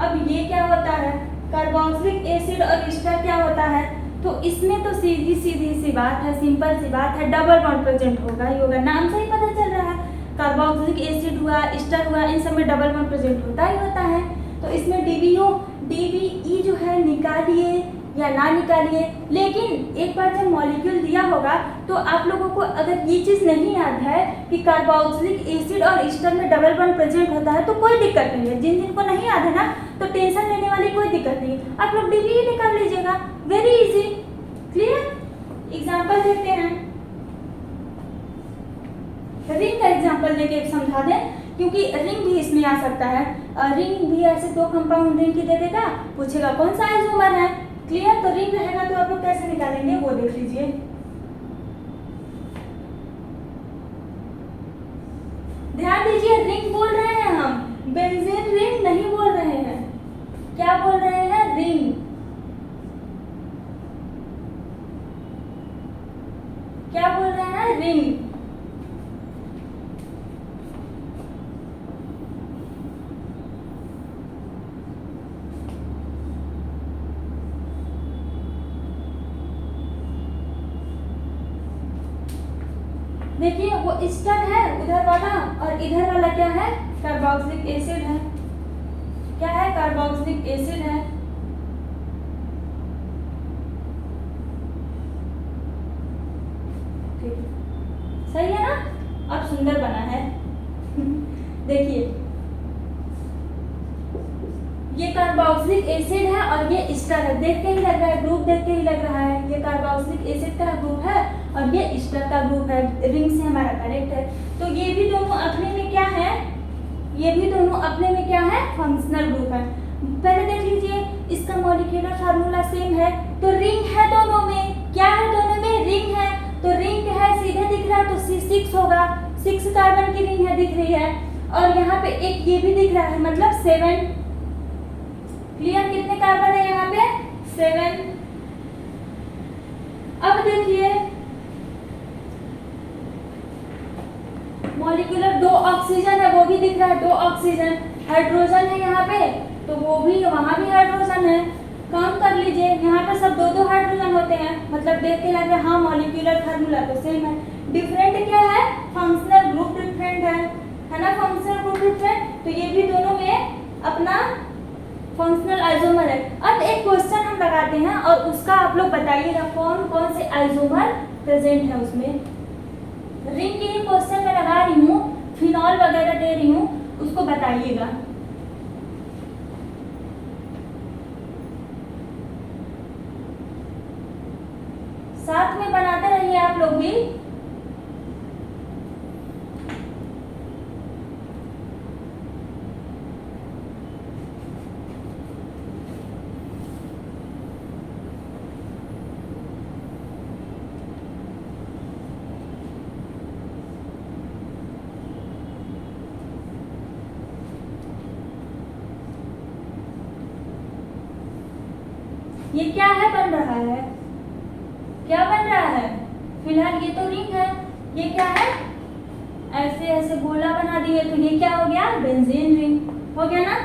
अब ये क्या होता है, कार्बोक्सिलिक एसिड और ईस्टर क्या होता है। तो इसमें तो सीधी सी बात है, सिंपल सी बात है, डबल बॉन्ड प्रेजेंट होगा ही होगा, नाम से ही पता चल रहा है। कार्बोक्सिलिक एसिड हुआ, ईस्टर हुआ, इन सब में डबल बॉन्ड प्रेजेंट होता ही होता है। तो इसमें डीबीई जो है निकालिए या ना निकालिए, लेकिन एक बार जब मॉलिक्यूल दिया होगा तो आप लोगों को अगर ये चीज़ नहीं याद है कि कार्बोक्सिलिक एसिड और ईस्टर में डबल बॉन्ड प्रेजेंट होता है तो कोई दिक्कत नहीं है। जिन को नहीं याद है ना तो टेंशन लेने वाली कोई दिक्कत नहीं है, आप लोग डीबीई निकाल लीजिएगा, वेरी इजी। क्लियर? एग्जाम्पल देखते हैं, रिंग का एग्जाम्पल देके समझा दें, क्योंकि रिंग भी इसमें आ सकता है। रिंग भी ऐसे दो कंपाउंड रिंग की दे देगा, पूछेगा कौन सा आइसोमर है। क्लियर? तो रिंग रहेगा तो आप लोग कैसे निकालेंगे वो देख लीजिए। ध्यान दीजिए, रिंग बोल रहे हैं हम, बेंजीन रिंग नहीं बोल रहे हैं। क्या बोल रहे हैं? रिंग। क्या बोल रहे हैं? रिंग। देखिए वो ईस्टर है उधर वाला और इधर वाला क्या है? कार्बोक्सिलिक एसिड है। क्या है? कार्बोक्सिलिक एसिड है। ठीक है, सही है ना? अब सुंदर बना है। देखिए ये कार्बोक्सिलिक एसिड है और ये ईस्टर है, देख के ही लग रहा है, ग्रुप देख के ही लग रहा है ये कार्बोक्सिलिक एसिड का ग्रुप है और ये ईस्टर का ग्रुप है, रिंग से हमारा करेक्ट है। तो ये भी दोनों अपने में क्या है? ये भी दोनों अपने में क्या है? फंक्शनल ग्रुप है। पहले देख लीजिए, इसका मॉलिक्यूलर फार्मूला सेम है तो रिंग है दोनों में। क्या है दोनों में? रिंग है। तो रिंग है, सीधे दिख रहा है तो C6 होगा, 6 कार्बन की रिंग है, दिख रही है। और यहाँ पे एक ये भी दिख रहा है, मतलब 7। क्लियर? कितने कार्बन है यहाँ पे? 7। अब देखिए मॉलिक्यूलर 2 ऑक्सीजन है, वो भी दिख रहा है, 2 ऑक्सीजन। हाइड्रोजन है यहाँ पे तो वो भी, वहां भी हाइड्रोजन है। काम कर लीजिए, यहाँ पे सब 2-2 हाइड्रोजन होते हैं, मतलब देख के लग रहा है हाँ मॉलिक्यूलर फार्मूला तो सेम है। डिफरेंट क्या है? फंक्शनल ग्रुप डिफरेंट है ना? फंक्शनल ग्रुप डिफरेंट, तो ये भी दोनों में अपना फंक्शनल आइसोमर है। अब एक क्वेश्चन हम लगाते हैं और उसका आप लोग बताइएगा कौन कौन से आइसोमर प्रेजेंट है उसमें। रिंग के ही क्वेश्चन मैं लगा रही हूँ, फिनॉल वगैरह दे रही हूँ, उसको बताइएगा। साथ में बनाते रहिए आप लोग भी। ये क्या है बन रहा है, क्या बन रहा है, फिलहाल ये तो रिंग है, ये क्या है, ऐसे ऐसे गोला बना दिए तो ये क्या हो गया, बेंजीन रिंग हो गया ना।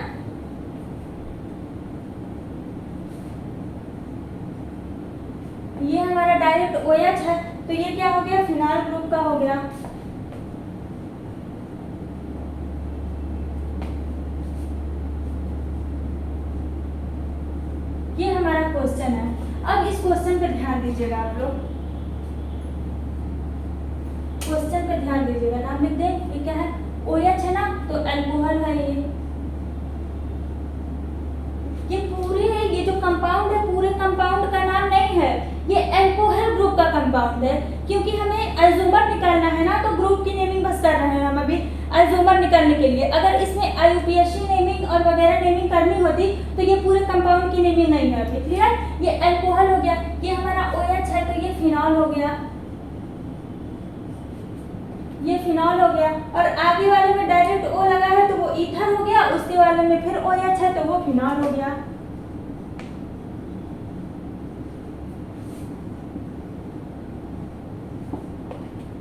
ये हमारा डायरेक्ट OH है तो ये क्या हो गया, फिनाइल ग्रुप का हो गया। ये हमारा क्वेश्चन है। अब इस क्वेश्चन पे ध्यान दीजिएगा आप लोग, क्वेश्चन पे ध्यान दीजिएगा। नाम लिख दे, ये क्या है, OH है ना, तो अल्कोहल है ये पूरे, ये जो कंपाउंड है पूरे कंपाउंड का नाम नहीं है, ये अल्कोहल ग्रुप का कंपाउंड है। क्योंकि हमें आइसोमर निकालना है ना, तो ग्रुप की नेमिंग बस कर रहे हैं हम अभी आइसोमर निकालने के लिए। अगर इसमें IUPAC नेमिंग और वगैरह नेमिंग करनी होती तो ये पूरे कंपाउंड की नेमिंग नहीं है अभी। क्लियर, ये अल्कोहल हो गया, ये हमारा OH है तो ये फिनॉल हो गया, ये फिनॉल हो गया। और आगे वाले में डायरेक्ट O लगा है तो वो ईथर हो गया, उसके वाले में फिर OH है तो वो फिनॉल हो गया।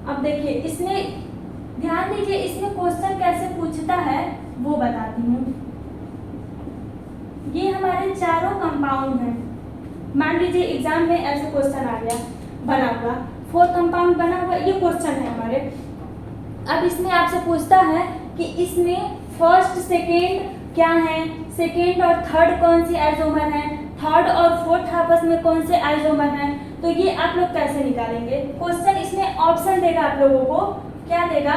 अब देखिए इसमें ध्यान दीजिए, इसमें क्वेश्चन कैसे पूछता है वो बताती हूँ। ये हमारे चारों कंपाउंड हैं, मान लीजिए एग्जाम में ऐसे क्वेश्चन आ गया बना हुआ, 4 कंपाउंड बना हुआ, ये क्वेश्चन है हमारे। अब इसमें आपसे पूछता है कि इसमें फर्स्ट सेकेंड क्या है, सेकेंड और थर्ड कौन सी आइसोमर है, थर्ड और फोर्थ आपस में कौन से आइसोमर हैं, तो ये आप लोग कैसे निकालेंगे। क्वेश्चन इसमें ऑप्शन देगा आप लोगों को, क्या देगा,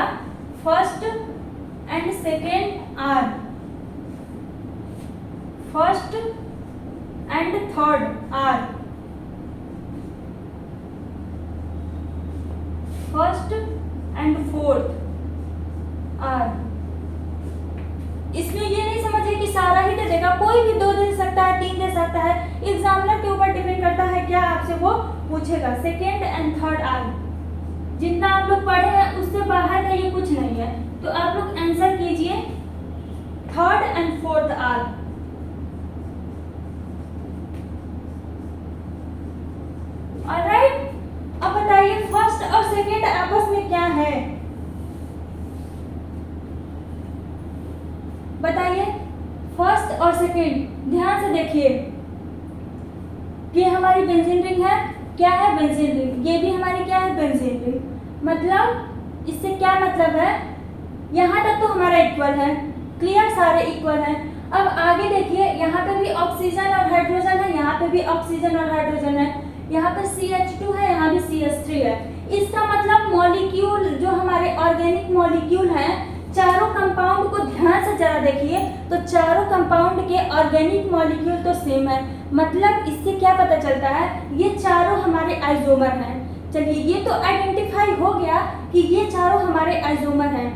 first and second R, first and third R, first and fourth R. इसमें ये नहीं समझिए कि सारा ही दे देगा, कोई भी 2 दे सकता है, 3 दे सकता है, एग्जामिनर के ऊपर डिपेंड करता है क्या आपसे वो पूछेगा। सेकेंड एंड थर्ड आर जितना आप लोग पढ़े हैं उससे बाहर का ये कुछ नहीं है, तो आप लोग आंसर कीजिए third and fourth R. Alright, अब बताइए फर्स्ट और सेकेंड आपस में क्या है, बताइए फर्स्ट और सेकेंड। ध्यान से देखिए, ये हमारी बेंजीन रिंग है, क्या है, बेंजीन रिंग, ये भी हमारी क्या है, बेंजीन रिंग। मतलब इससे क्या मतलब है, यहाँ तक तो हमारा इक्वल है, क्लियर, सारे इक्वल हैं। अब आगे देखिए, यहाँ पे भी ऑक्सीजन और हाइड्रोजन है, यहाँ पे भी ऑक्सीजन और हाइड्रोजन है, यहाँ पे CH2 है, यहाँ भी CH3 है। इसका मतलब मॉलिक्यूल जो हमारे ऑर्गेनिक मॉलिक्यूल हैं, चारों कंपाउंड को ध्यान से जरा देखिए तो चारों कंपाउंड के ऑर्गेनिक मॉलिक्यूल तो सेम है। मतलब इससे क्या पता चलता है, ये चारों हमारे आइसोमर हैं। चलिए ये तो आइडेंटिफाई हो गया कि ये चारों हमारे आइसोमर हैं।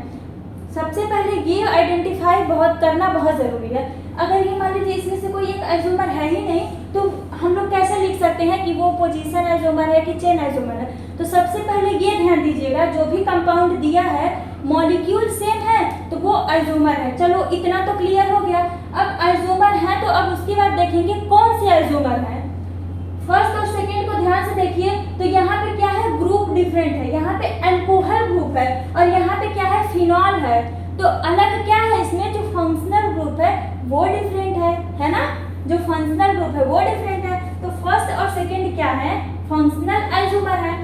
सबसे पहले ये आइडेंटिफाई करना बहुत ज़रूरी है। अगर ये मान लीजिए इसमें से कोई एक आइसोमर है ही नहीं तो हम लोग कैसे लिख सकते हैं कि वो पोजीशन आइसोमर है कि चेन आइसोमर है। तो सबसे पहले ये ध्यान दीजिएगा, जो भी कंपाउंड दिया है मॉलिक्यूल सेम है तो वो आइसोमर है। चलो इतना तो क्लियर हो गया। अब आइसोमर है तो अब उसके बाद देखेंगे कौन से आइसोमर है। फर्स्ट और सेकेंड को ध्यान से देखिए तो यहाँ पे क्या है, ग्रुप डिफरेंट है, यहाँ पे अल्कोहल ग्रुप है और यहाँ पे क्या है, फिनॉल है। तो अलग क्या है इसमें, जो फंक्शनल ग्रुप है वो डिफरेंट है ना, जो फंक्शनल ग्रुप है वो डिफरेंट है। तो फर्स्ट और सेकेंड क्या है, फंक्शनल आइसोमर है।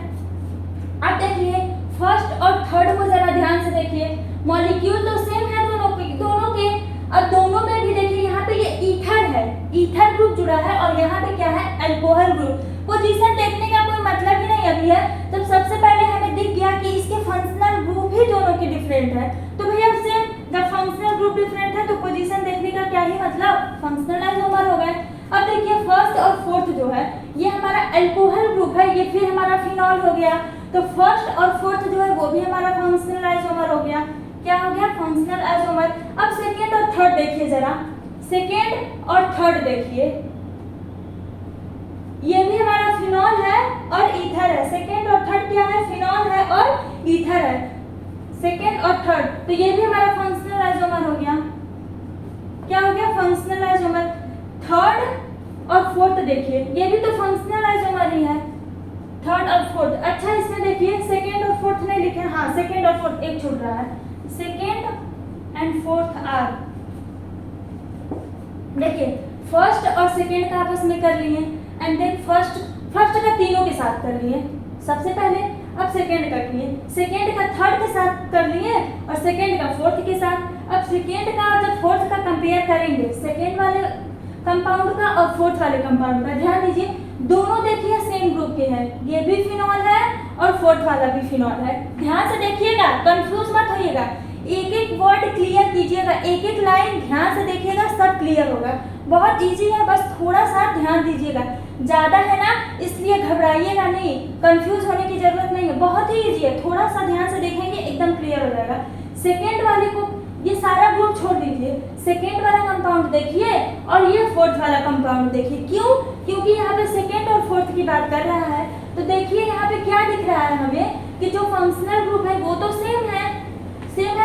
अब देखिए फर्स्ट और थर्ड को जरा ध्यान से देखिए, मॉलिक्यूल तो सेम है दोनों के। अब दोनों में भी देखिए यहाँ पे ये ईथर है, ईथर ग्रुप जुड़ा है और यहाँ पे क्या है, अल्कोहल ग्रुप। पोजीशन देखने का कोई मतलब ही नहीं अभी है। तब सबसे पहले हमें दिख गया कि इसके फंक्शनल ग्रुप ही दोनों के डिफरेंट है। तो भैया सेम, जब फंक्शनल ग्रुप डिफरेंट है तो पोजीशन देखने का क्या ही मतलब, फंक्शनल आइसोमर हो गए। अब देखिए फर्स्ट और फोर्थ जो है ये हमारा अल्कोहल ग्रुप है, ये फिर हमारा फिनॉल हो गया। तो फर्स्ट और फोर्थ जो है वो भी हमारा फंक्शनल आइसोमर हो गया। क्या हो गया, फंक्शनल आइसोमर। अब सेकेंड और थर्ड देखिए जरा, सेकेंड और थर्ड देखिए, ये भी हमारा फिनॉल है और ईथर है। सेकेंड और थर्ड क्या है, फिनॉल है और ईथर है, सेकेंड और थर्ड। तो ये भी हमारा फंक्शनल आइसोमर हो गया। क्या हो गया, फंक्शनल आइसोमर। थर्ड और फोर्थ देखिए, ये भी तो फंक्शनल आइसोमर ही है, थर्ड और फोर्थ। अच्छा इसमें देखिए सेकेंड और फोर्थ नहीं लिखे, हाँ सेकेंड और फोर्थ एक छूट रहा है, सेकेंड एंड फोर्थ आर। देखिए फर्स्ट और सेकेंड का आपस में कर लिए एंड देन फर्स्ट का तीनों के साथ कर लिए सबसे पहले, अब सेकेंड का किए, सेकेंड का थर्ड के साथ कर लिए और सेकेंड का फोर्थ के साथ। अब सेकेंड का और जब फोर्थ का कंपेयर करेंगे, सेकेंड वाले कंपाउंड का और फोर्थ वाले कंपाउंड का, ध्यान दीजिए दोनों देखिए सेम ग्रुप के हैं, ये भी फिनॉल है और फोर्थ वाला भी फिनॉल है। ध्यान से देखिएगा, कंफ्यूज मत होइएगा, एक एक वर्ड क्लियर कीजिएगा, एक एक लाइन ध्यान से देखिएगा, सब क्लियर होगा। बहुत इजी है, बस थोड़ा सा ध्यान दीजिएगा, ज़्यादा है ना इसलिए घबराइएगा नहीं, कंफ्यूज होने की जरूरत नहीं है, बहुत ही इजी है, थोड़ा सा ध्यान से देखेंगे एकदम क्लियर हो जाएगा। सेकेंड वाले को ये सारा ग्रुप छोड़ दीजिए, सेकेंड वाला कंपाउंड देखिए और ये फोर्थ वाला कंपाउंड देखिए। क्यों? क्योंकि यहाँ पे सेकेंड और फोर्थ की बात कर रहा है। तो देखिए यहाँ पे क्या दिख रहा है हमें कि जो फंक्शनल ग्रुप है वो तो सेम है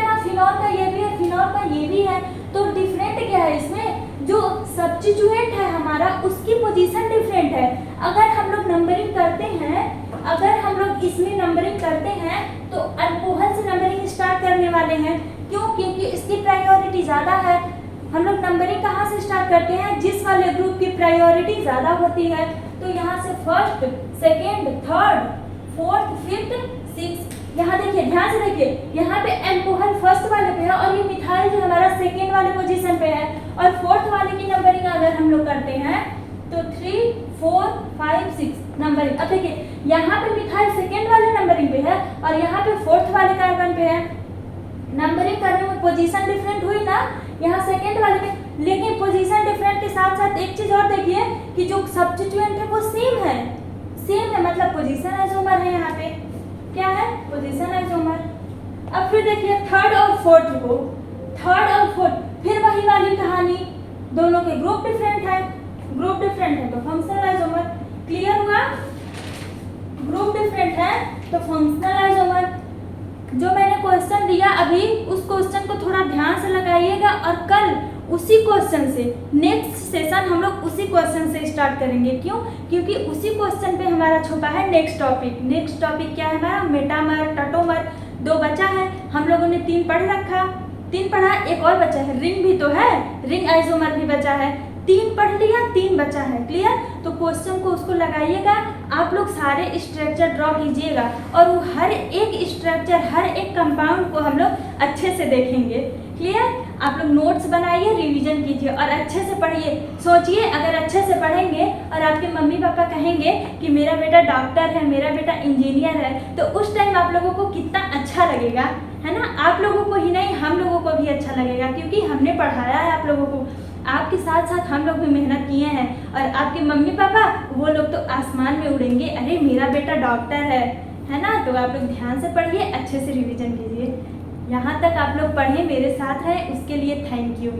ना, फिनॉल का ये भी है, फिनॉल का ये भी है, तो डिफरेंट क्या है इसमें, जो सब्स्टिट्यूएंट है हमारा उसकी पोजीशन डिफरेंट है। अगर हम लोग नंबरिंग करते हैं, अगर हम लोग इसमें नंबरिंग करते हैं तो अल्कोहल से नंबरिंग स्टार्ट करने वाले हैं। क्यों? क्योंकि इसकी प्रायोरिटी ज़्यादा है। हम लोग नंबरिंग कहाँ से स्टार्ट करते हैं? जिस वाले ग्रुप की प्रायोरिटी ज़्यादा होती है। तो यहाँ से first, second, third, fourth, fifth, six, यहाँ देखिए ध्यान से देखिए, यहाँ पे अल्कोहल फर्स्ट वाले पे है और ये मिथाइल जो हमारा सेकेंड वाले पोजीशन पे है। और फोर्थ वाले की नंबरिंग अगर हम लोग करते हैं तो 3, 4, 5, 6 नंबरिंग। अब देखिए यहाँ पे मिथाइल सेकेंड वाले नंबरिंग पे है और यहाँ पे फोर्थ वाले कार्बन पे है। नंबरिंग करने में पोजीशन डिफरेंट हुई ना यहाँ सेकेंड वाले पे, लेकिन पोजीशन डिफरेंट के साथ साथ एक चीज और देखिए कि जो सब्स्टिट्यूएंट है वो सेम है, मतलब पोजीशन आइसोमर है। यहाँ पे क्या है? Position isomer. अब फिर देखिए थर्ड और फोर्थ को, थर्ड और फोर्थ फिर वही वाली कहानी, दोनों के ग्रुप डिफरेंट है, तो फंक्शनल आइसोमर। क्लियर हुआ? ग्रुप डिफरेंट है तो फंक्शनल आइसोमर। जो मैंने क्वेश्चन दिया अभी उस क्वेश्चन को थोड़ा ध्यान से लगाइएगा और कल उसी क्वेश्चन से, नेक्स्ट सेशन हम लोग उसी क्वेश्चन से स्टार्ट करेंगे। क्यों? क्योंकि उसी क्वेश्चन पे हमारा छुपा है नेक्स्ट टॉपिक क्या है हमारा? मेटामर, टटोमर। 2 बचा है, हम लोगों ने 3 पढ़ा, एक और बचा है, रिंग भी तो है, रिंग आइसोमर भी बचा है। 3 पढ़ लिया, 3 बचा है। क्लियर? तो क्वेश्चन को उसको लगाइएगा, आप लोग सारे स्ट्रक्चर ड्रॉ कीजिएगा और वो हर एक स्ट्रक्चर, हर एक कंपाउंड को हम लोग अच्छे से देखेंगे। क्लियर? आप लोग नोट्स बनाइए, रिवीजन कीजिए और अच्छे से पढ़िए। सोचिए अगर अच्छे से पढ़ेंगे और आपके मम्मी पापा कहेंगे कि मेरा बेटा डॉक्टर है, मेरा बेटा इंजीनियर है, तो उस टाइम आप लोगों को कितना अच्छा लगेगा, है ना? आप लोगों को ही नहीं, हम लोगों को भी अच्छा लगेगा, क्योंकि हमने पढ़ाया है आप लोगों को, आपके साथ साथ हम लोग भी मेहनत किए हैं। और आपके मम्मी पापा वो लोग तो आसमान में उड़ेंगे, अरे मेरा बेटा डॉक्टर है ना? तो आप लोग ध्यान से पढ़िए, अच्छे से रिवीजन कीजिए। यहाँ तक आप लोग पढ़े, मेरे साथ हैं, उसके लिए थैंक यू।